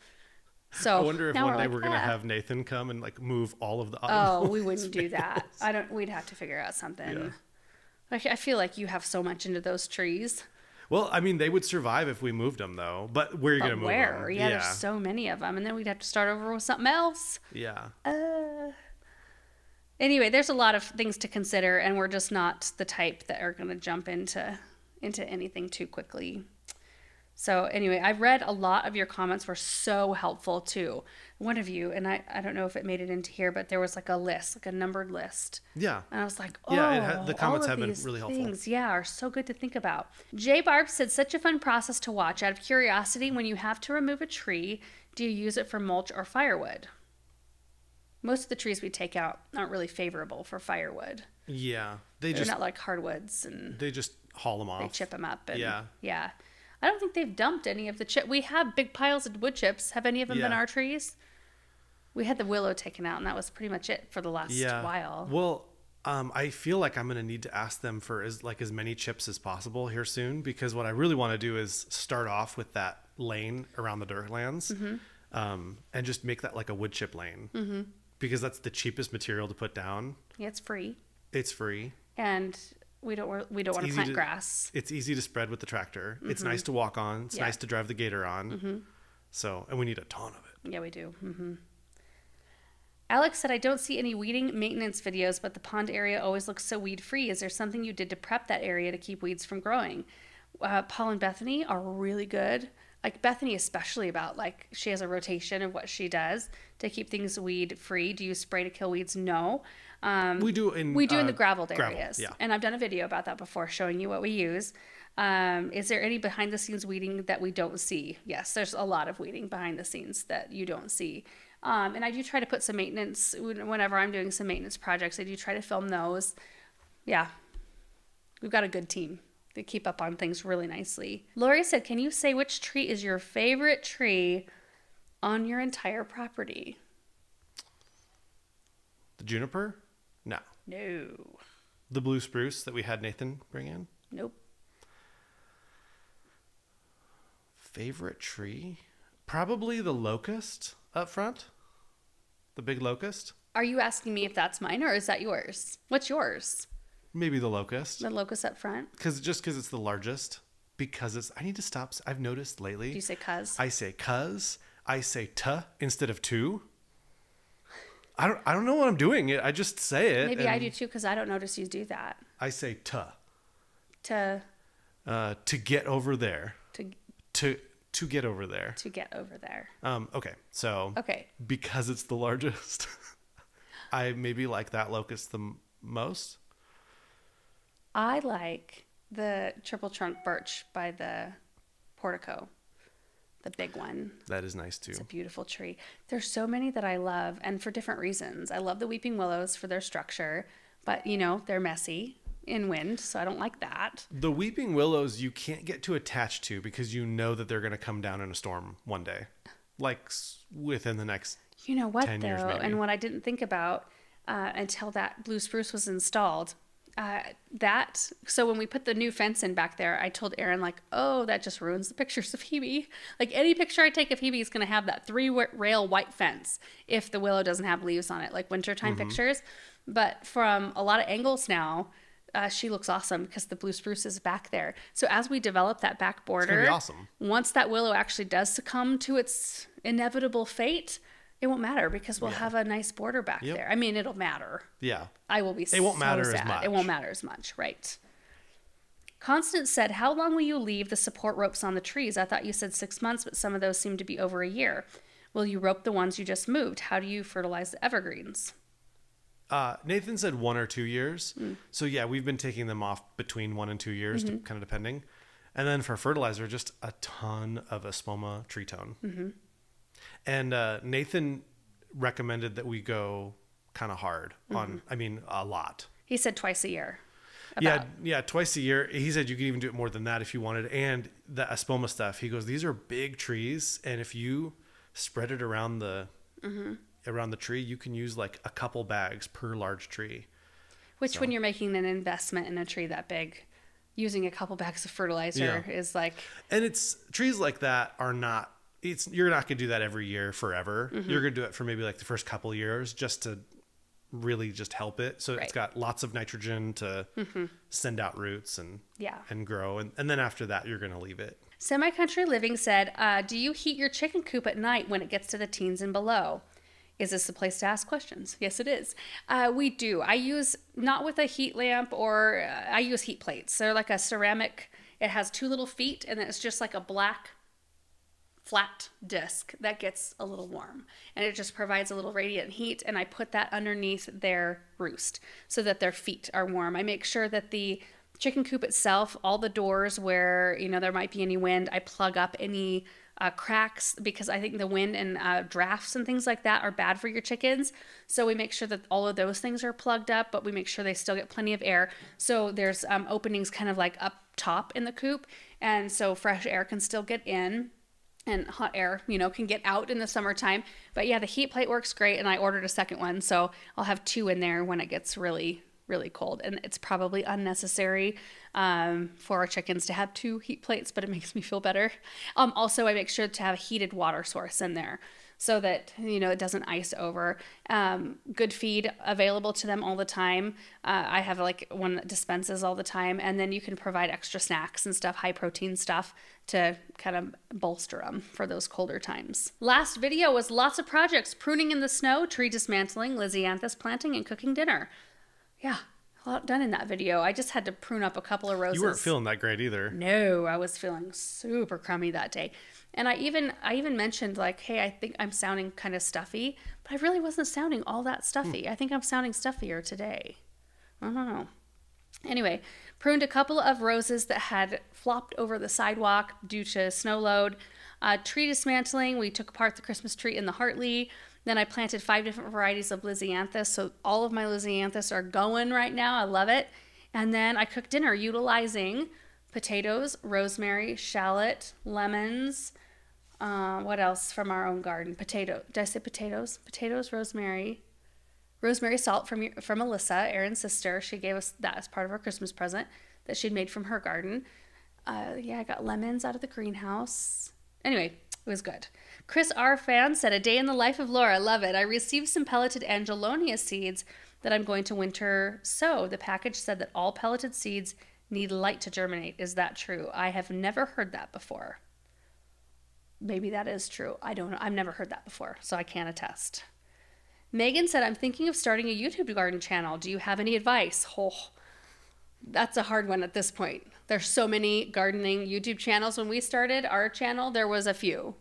So I wonder if one day we're going to have Nathan come and like move all of the autumn blaze. We wouldn't do that. We'd have to figure out something. I feel like you have so much into those trees. Well, I mean, they would survive if we moved them, though. But where are you going to move them? Yeah, there's so many of them. And then we'd have to start over with something else. Yeah. Anyway, there's a lot of things to consider, and we're just not the type that are going to jump into anything too quickly. So anyway, I read a lot of your comments were so helpful too. One of you, and I don't know if it made it into here, but there was like a list, like a numbered list. Yeah. And I was like, the comments have been really helpful. Things, yeah, are so good to think about. J Barb said, such a fun process to watch. Out of curiosity, when you have to remove a tree, do you use it for mulch or firewood? Most of the trees we take out aren't really favorable for firewood. Yeah. They're not like hardwoods. And they just haul them off. They chip them up. And, yeah. Yeah. I don't think they've dumped any of the chip. We have big piles of wood chips. Have any of them been our trees? We had the willow taken out, and that was pretty much it for the last while. Well, I feel like I'm going to need to ask them for as many chips as possible here soon, because what I really want to do is start off with that lane around the Dirtlands, and just make that like a wood chip lane, because that's the cheapest material to put down. Yeah, it's free. It's free. And we don't want to plant grass. It's easy to spread with the tractor. It's nice to walk on. It's nice to drive the gator on. So, and we need a ton of it. Yeah, we do. Alex said, I don't see any weeding maintenance videos, but the pond area always looks so weed free. Is there something you did to prep that area to keep weeds from growing? Paul and Bethany are really good. Like Bethany, especially about like she has a rotation of what she does to keep things weed free. Do you spray to kill weeds? No. We do in the graveled areas. Yeah. And I've done a video about that before showing you what we use. Is there any behind the scenes weeding that we don't see? Yes, there's a lot of weeding behind the scenes that you don't see. And I do try to put some maintenance whenever I'm doing some maintenance projects. I do try to film those. Yeah. We've got a good team. They keep up on things really nicely. Lori said, can you say which tree is your favorite tree on your entire property? The juniper? No. The blue spruce that we had Nathan bring in? Nope. Favorite tree? Probably the locust up front. The big locust. Are you asking me if that's mine or is that yours? What's yours? Maybe the locust. The locust up front? Because it's the largest. Because it's, I need to stop. I've noticed lately. Do you say cuz? I say cuz. I say tuh instead of two. I don't know what I'm doing. I just say it. Maybe I do too, because I don't notice you do that. I say tuh. To get over there. To get over there. To get over there. Okay. So. Okay. Because it's the largest, I maybe like that locust the most. I like the triple trunk birch by the portico. The big one. That is nice too. It's a beautiful tree. There's so many that I love, and for different reasons. I love the weeping willows for their structure, but they're messy in wind, so I don't like that. The weeping willows you can't get too attached to because you know that they're going to come down in a storm one day, like within the next 10 years maybe. And what I didn't think about until that blue spruce was installed. So when we put the new fence in back there, I told Aaron that just ruins the pictures of Hebe. Like any picture I take of Hebe is going to have that 3-rail white fence if the willow doesn't have leaves on it, like wintertime pictures. But from a lot of angles now, she looks awesome because the blue spruce is back there. So as we develop that back border, it's gonna be awesome. Once that willow actually does succumb to its inevitable fate, it won't matter because we'll have a nice border back there. I mean, it'll matter. Yeah. I will be It won't matter as much. It won't matter as much, right. Constance said, how long will you leave the support ropes on the trees? I thought you said 6 months, but some of those seem to be over a year. Will you rope the ones you just moved? How do you fertilize the evergreens? Nathan said 1 or 2 years. So yeah, we've been taking them off between 1 and 2 years, kind of depending. And then for fertilizer, just a ton of Espoma tree tone. And Nathan recommended that we go kind of hard on, a lot. He said twice a year. Yeah, twice a year. He said you could even do it more than that if you wanted. And the Espoma stuff, he goes, these are big trees. And if you spread it around the tree, you can use like a couple bags per large tree. Which when you're making an investment in a tree that big, using a couple bags of fertilizer is like... And it's trees like that are not... You're not going to do that every year forever. You're going to do it for maybe like the first couple of years just to really just help it. So it's got lots of nitrogen to send out roots and grow. And then after that, you're going to leave it. Semi-Country Living said, do you heat your chicken coop at night when it gets to the teens and below? Is this the place to ask questions? Yes, it is. We do. I use, not with a heat lamp, or I use heat plates. They're like a ceramic. It has 2 little feet, and it's just like a black flat disc that gets a little warm. And it just provides a little radiant heat, and I put that underneath their roost so that their feet are warm. I make sure that the chicken coop itself, all the doors where, you know, there might be any wind, I plug up any cracks, because I think the wind and drafts and things like that are bad for your chickens. So we make sure that all of those things are plugged up, but we make sure they still get plenty of air. So there's openings kind of like up top in the coop, and so fresh air can still get in, and hot air, you know, can get out in the summertime. But yeah, the heat plate works great, and I ordered a second one, so I'll have 2 in there when it gets really cold. And it's probably unnecessary for our chickens to have 2 heat plates, but it makes me feel better. Also, I make sure to have a heated water source in there so that, you know, it doesn't ice over. Good feed available to them all the time. I have like one that dispenses all the time, and then you can provide extra snacks and stuff, high protein stuff, to kind of bolster them for those colder times. Last video was lots of projects: pruning in the snow, tree dismantling, Lisianthus planting, and cooking dinner. Yeah, a lot done in that video. I just had to prune up a couple of roses. You weren't feeling that great either. No, I was feeling super crummy that day. And I even mentioned, like, hey, I think I'm sounding kind of stuffy, but I really wasn't sounding all that stuffy. I think I'm sounding stuffier today. I don't know. Anyway, pruned a couple of roses that had flopped over the sidewalk due to snow load. Tree dismantling, we took apart the Christmas tree in the Hartley. Then I planted 5 different varieties of Lisianthus. So all of my Lisianthus are going right now. I love it. And then I cooked dinner utilizing potatoes, rosemary, shallot, lemons. What else from our own garden? Did I say potatoes? Potatoes, rosemary salt from Alyssa, Aaron's sister. She gave us that as part of our Christmas present that she'd made from her garden. I got lemons out of the greenhouse. Anyway, it was good. Chris R. Fan said, a day in the life of Laura. Love it. I received some pelleted Angelonia seeds that I'm going to winter sow. The package said that all pelleted seeds need light to germinate. Is that true? I have never heard that before. Maybe that is true. I don't know. I've never heard that before, so I can't attest. Megan said, I'm thinking of starting a YouTube garden channel. Do you have any advice? Oh, that's a hard one at this point. There's so many gardening YouTube channels. When we started our channel, there was a few.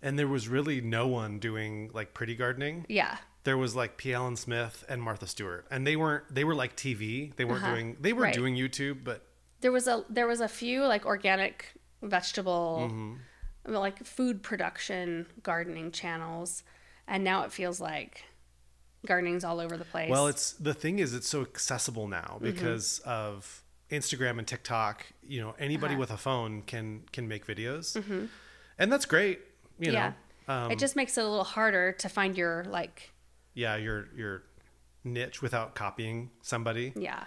And there was really no one doing like pretty gardening. Yeah. There was like P. Allen Smith and Martha Stewart, and they were like TV. They weren't doing YouTube, but there was a few like organic vegetable, like food production gardening channels, and now it feels like gardening's all over the place. Well, it's so accessible now because of Instagram and TikTok. You know, anybody with a phone can make videos, and that's great. You know, it just makes it a little harder to find your like. Yeah, your niche without copying somebody. Yeah.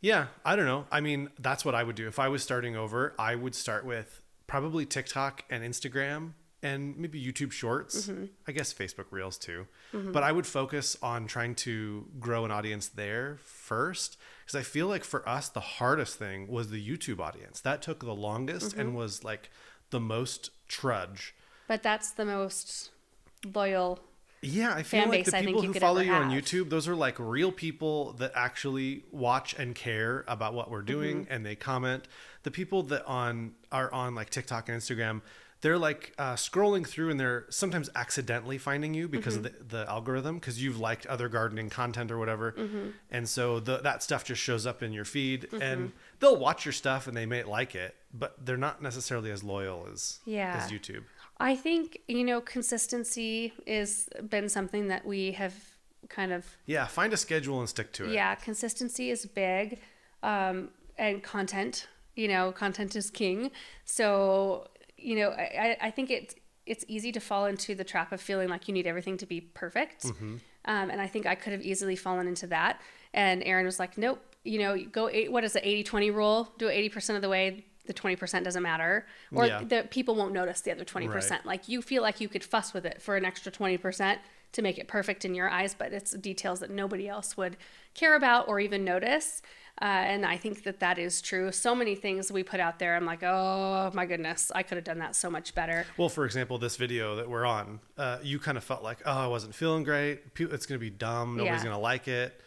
Yeah, I don't know. I mean, that's what I would do. If I was starting over, I would start with probably TikTok and Instagram and maybe YouTube Shorts. I guess Facebook Reels too. But I would focus on trying to grow an audience there first, because I feel like for us, the hardest thing was the YouTube audience. That took the longest and was like the most trudge. But that's the most loyal. Yeah, I feel like the people who follow you on YouTube, those are like real people that actually watch and care about what we're doing, and they comment. The people that are on like TikTok and Instagram, they're like scrolling through, and they're sometimes accidentally finding you because of the algorithm, because you've liked other gardening content or whatever. And so that stuff just shows up in your feed, and they'll watch your stuff and they may like it, but they're not necessarily as loyal as YouTube. I think, consistency has been something that we have kind of... Yeah, find a schedule and stick to it. Yeah, consistency is big. And content, content is king. So, I think it's easy to fall into the trap of feeling like you need everything to be perfect. And I think I could have easily fallen into that. And Aaron was like, nope, go, what is the 80-20 rule? Do it 80% of the way, the 20% doesn't matter, or the people won't notice the other 20%. Right. Like you feel like you could fuss with it for an extra 20% to make it perfect in your eyes, but it's details that nobody else would care about or even notice. And I think that that is true. So many things we put out there, I'm like, oh my goodness, I could have done that so much better. Well, for example, this video that we're on, you kind of felt like, oh, I wasn't feeling great. It's going to be dumb. Nobody's going to like it.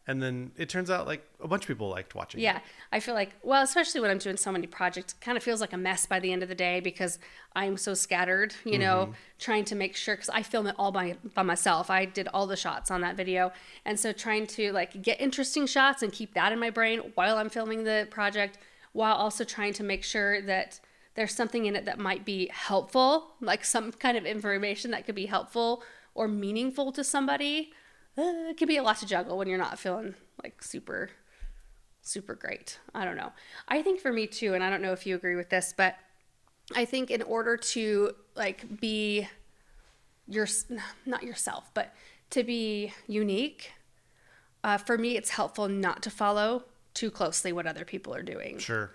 And then it turns out like a bunch of people liked watching it. I feel like, well, especially when I'm doing so many projects, it kind of feels like a mess by the end of the day because I'm so scattered, you know, trying to make sure, because I film it all by myself. I did all the shots on that video. And so trying to like get interesting shots and keep that in my brain while I'm filming the project, while also trying to make sure that there's something in it that might be helpful, like some kind of information that could be helpful or meaningful to somebody. It can be a lot to juggle when you're not feeling like super great. I don't know. I think for me too, and I don't know if you agree with this, but I think in order to like be not yourself, but to be unique, for me, it's helpful not to follow too closely what other people are doing. Sure.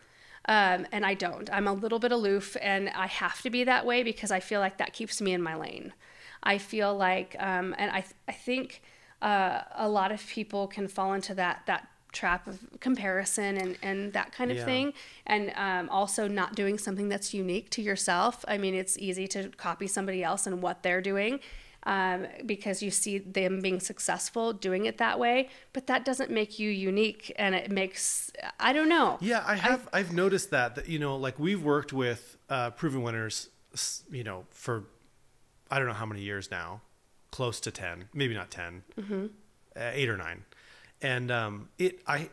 And I don't. I'm a little bit aloof, and I have to be that way because I feel like that keeps me in my lane. I feel like, and I think a lot of people can fall into that trap of comparison and that kind of thing. And also not doing something that's unique to yourself. I mean, it's easy to copy somebody else and what they're doing because you see them being successful doing it that way, but that doesn't make you unique. And it makes, I don't know. Yeah, I've noticed that, you know, like we've worked with Proven Winners, you know, for I don't know how many years now. Close to 10, maybe not 10, 8 or 9. And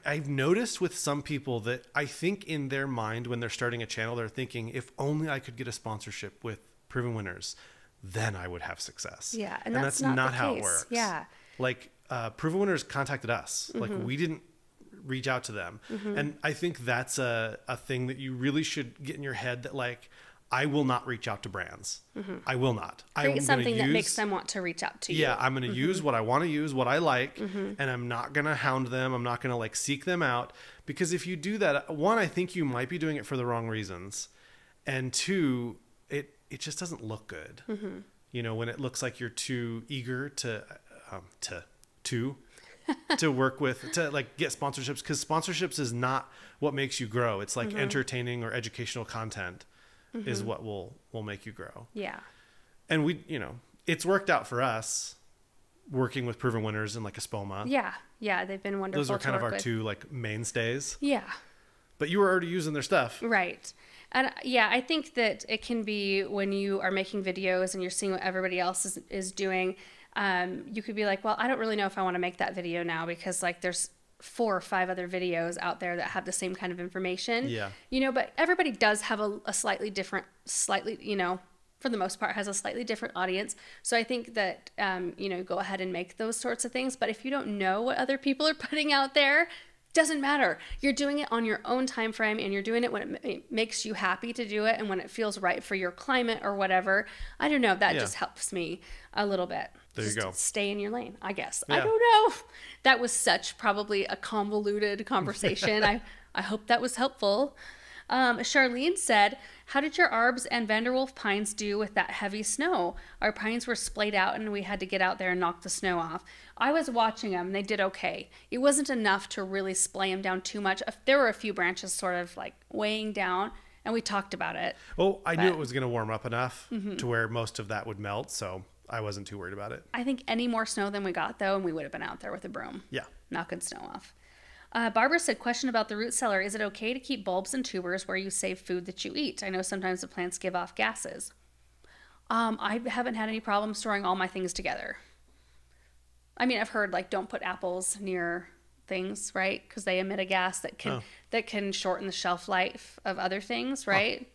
I've noticed with some people that I think in their mind when they're starting a channel, they're thinking, if only I could get a sponsorship with Proven Winners, then I would have success. Yeah, and that's not how it works. Yeah. Like Proven Winners contacted us. Like we didn't reach out to them. And I think that's a thing that you really should get in your head that like, I will not reach out to brands. I will not. Create something that makes them want to reach out to you. Yeah, I'm going to use what I want to use, what I like, and I'm not going to hound them. I'm not going to like seek them out, because if you do that, one, I think you might be doing it for the wrong reasons, and two, it just doesn't look good. You know, when it looks like you're too eager to work with, to like get sponsorships, because sponsorships is not what makes you grow. It's like entertaining or educational content. Is what will make you grow. Yeah. And we, you know, it's worked out for us working with Proven Winners and like Espoma. Yeah. Yeah. They've been wonderful. Those are kind of our two like mainstays. Yeah. But you were already using their stuff. Right. And yeah, I think that it can be when you are making videos and you're seeing what everybody else is doing. You could be like, well, I don't really know if I want to make that video now because like there's 4 or 5 other videos out there that have the same kind of information. Yeah. You know, but everybody does have a slightly different, you know, for the most part, has a slightly different audience. So I think that, you know, go ahead and make those sorts of things. But if you don't know what other people are putting out there, doesn't matter. You're doing it on your own time frame, and you're doing it when it makes you happy to do it and when it feels right for your climate or whatever. I don't know. That just helps me a little bit. There you go. Stay in your lane, I guess. Yeah. I don't know. That was probably a convoluted conversation. I hope that was helpful. Charlene said, how did your Arbs and Vanderwolf pines do with that heavy snow? Our pines were splayed out and we had to get out there and knock the snow off. I was watching them. They did okay. It wasn't enough to really splay them down too much. There were a few branches sort of like weighing down, and we talked about it. Oh, I knew it was going to warm up enough to where most of that would melt, so I wasn't too worried about it. I think any more snow than we got, though, and we would have been out there with a broom. Yeah. Knocking snow off. Barbara said, question about the root cellar. Is it okay to keep bulbs and tubers where you save food that you eat? I know sometimes the plants give off gases. I haven't had any problem storing all my things together. I mean, I've heard, like, don't put apples near things, right? Because they emit a gas that can shorten the shelf life of other things, right?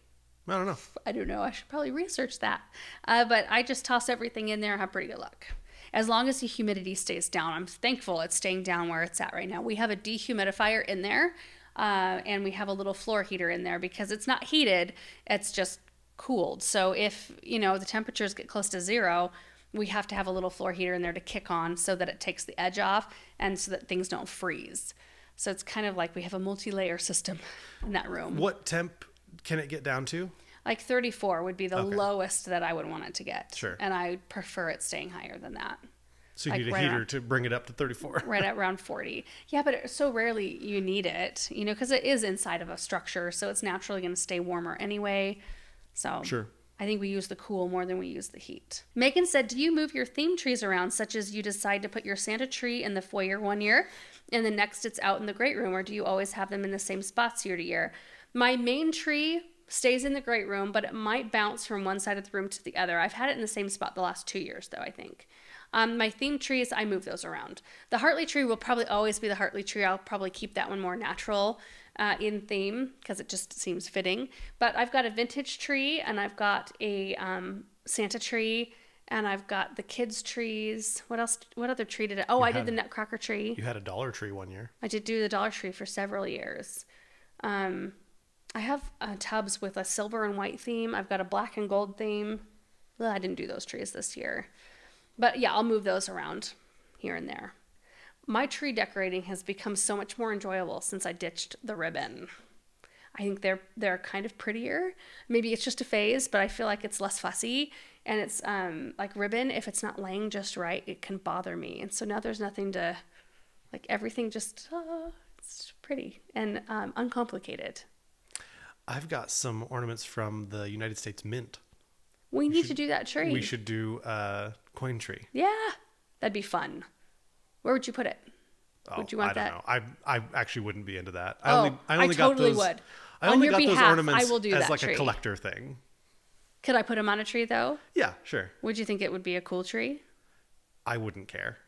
I don't know. I don't know. I should probably research that. But I just toss everything in there and have pretty good luck. As long as the humidity stays down. I'm thankful it's staying down where it's at right now. We have a dehumidifier in there, and we have a little floor heater in there because it's not heated. It's just cooled. So if, you know, the temperatures get close to 0, we have to have a little floor heater in there to kick on so that it takes the edge off and so that things don't freeze. So it's kind of like we have a multi-layer system in that room. What temp can it get down to? Like 34 would be the lowest that I would want it to get. Sure. And I prefer it staying higher than that. So you need a heater to bring it up to 34. Right at around 40. Yeah, but so rarely you need it, you know, because it is inside of a structure, so it's naturally going to stay warmer anyway. So sure. I think we use the cool more than we use the heat. Megan said, do you move your theme trees around, such as you decide to put your Santa tree in the foyer one year, and the next it's out in the great room, or do you always have them in the same spots year to year? My main tree stays in the great room, but it might bounce from one side of the room to the other. I've had it in the same spot the last 2 years, though, I think. My theme trees, I move those around. The Hartley tree will probably always be the Hartley tree. I'll probably keep that one more natural in theme because it just seems fitting. But I've got a vintage tree, and I've got a Santa tree, and I've got the kids' trees. What else? What other tree did I? Oh, I did the Nutcracker tree. You had a Dollar Tree one year. I did do the Dollar Tree for several years. I have tubs with a silver and white theme. I've got a black and gold theme. Well, I didn't do those trees this year. But yeah, I'll move those around here and there. My tree decorating has become so much more enjoyable since I ditched the ribbon. I think they're kind of prettier. Maybe it's just a phase, but I feel like it's less fussy. And it's like ribbon, if it's not laying just right, it can bother me. And so now there's nothing to, like everything just, it's pretty and uncomplicated. I've got some ornaments from the United States Mint. We need to do that tree. We should do a coin tree. Yeah, that'd be fun. Where would you put it? Would you want that? I don't know. I actually wouldn't be into that. I only totally would. I only got those ornaments I will do as that like tree. A collector thing. Could I put them on a tree though? Yeah, sure. Would you think it would be a cool tree? I wouldn't care.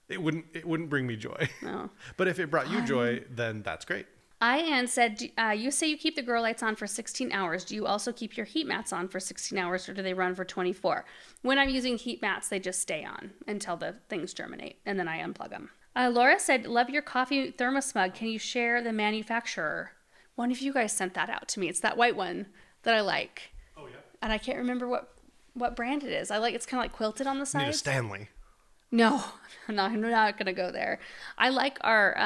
It wouldn't bring me joy. No. But if it brought you joy, then that's great. Ann said, you say you keep the grow lights on for 16 hours. Do you also keep your heat mats on for 16 hours, or do they run for 24? When I'm using heat mats, they just stay on until the things germinate, and then I unplug them. Laura said, love your coffee thermos mug. Can you share the manufacturer? One of you guys sent that out to me. It's that white one that I like. Oh, yeah. And I can't remember what brand it is. It's kind of like quilted on the side. Need a Stanley. No, I'm not going to go there. I like our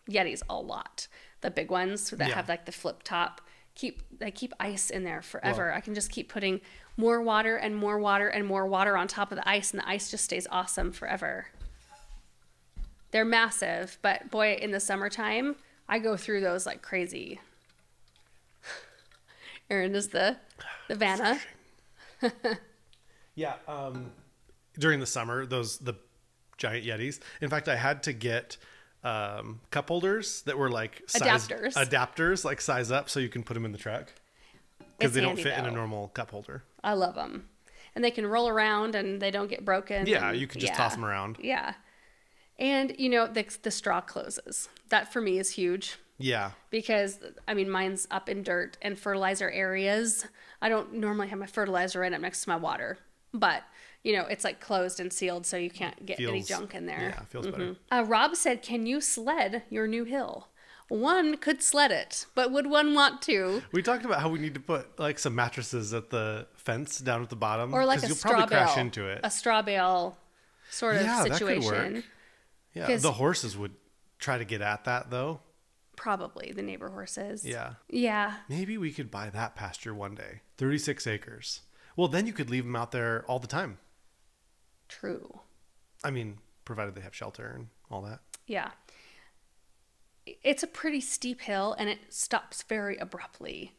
Yetis a lot. The big ones that have like the flip top. They keep ice in there forever. Well, I can just keep putting more water and more water and more water on top of the ice, and the ice just stays awesome forever. They're massive, but boy, in the summertime, I go through those like crazy. Aaron is the Vanna. Yeah, during the summer, the giant Yetis. In fact, I had to get cup holders that were like adapters, like size up so you can put them in the truck because they don't fit in a normal cup holder. I love them, and they can roll around and they don't get broken. Yeah, you can just toss them around. Yeah, and you know the straw closes. That for me is huge. Yeah, because I mean mine's up in dirt and fertilizer areas. I don't normally have my fertilizer right up next to my water, but you know, it's like closed and sealed so you can't get any junk in there. Yeah, feels better. Rob said, can you sled your new hill? One could sled it, but would one want to? We talked about how we need to put like some mattresses at the fence down at the bottom. Or like a you'll straw probably bale. Crash into it. A straw bale sort of situation. That could work. Yeah, the horses would try to get at that though. Probably the neighbor horses. Yeah. Yeah. Maybe we could buy that pasture one day. 36 acres. Well, then you could leave them out there all the time. True. I mean, provided they have shelter and all that. Yeah. It's a pretty steep hill and it stops very abruptly.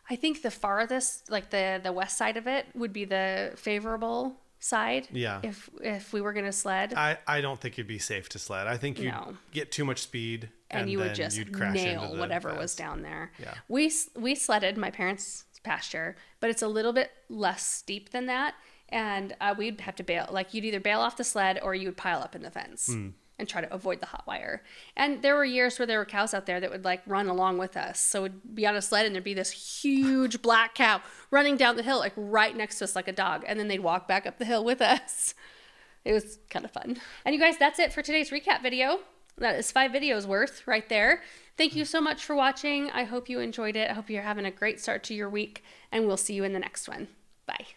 I think the farthest, like the west side of it would be the favorable side. Yeah. If we were going to sled. I don't think it'd be safe to sled. I think you'd get too much speed and you would just nail whatever was down there. Yeah. We sledded my parents' pasture, but it's a little bit less steep than that. And we'd have to bail. Like you'd either bail off the sled or you would pile up in the fence and try to avoid the hot wire. And there were years where there were cows out there that would like run along with us. So we'd be on a sled and there'd be this huge black cow running down the hill, like right next to us like a dog. And then they'd walk back up the hill with us. It was kind of fun. And you guys, that's it for today's recap video. That is 5 videos worth right there. Thank you so much for watching. I hope you enjoyed it. I hope you're having a great start to your week, and we'll see you in the next one. Bye.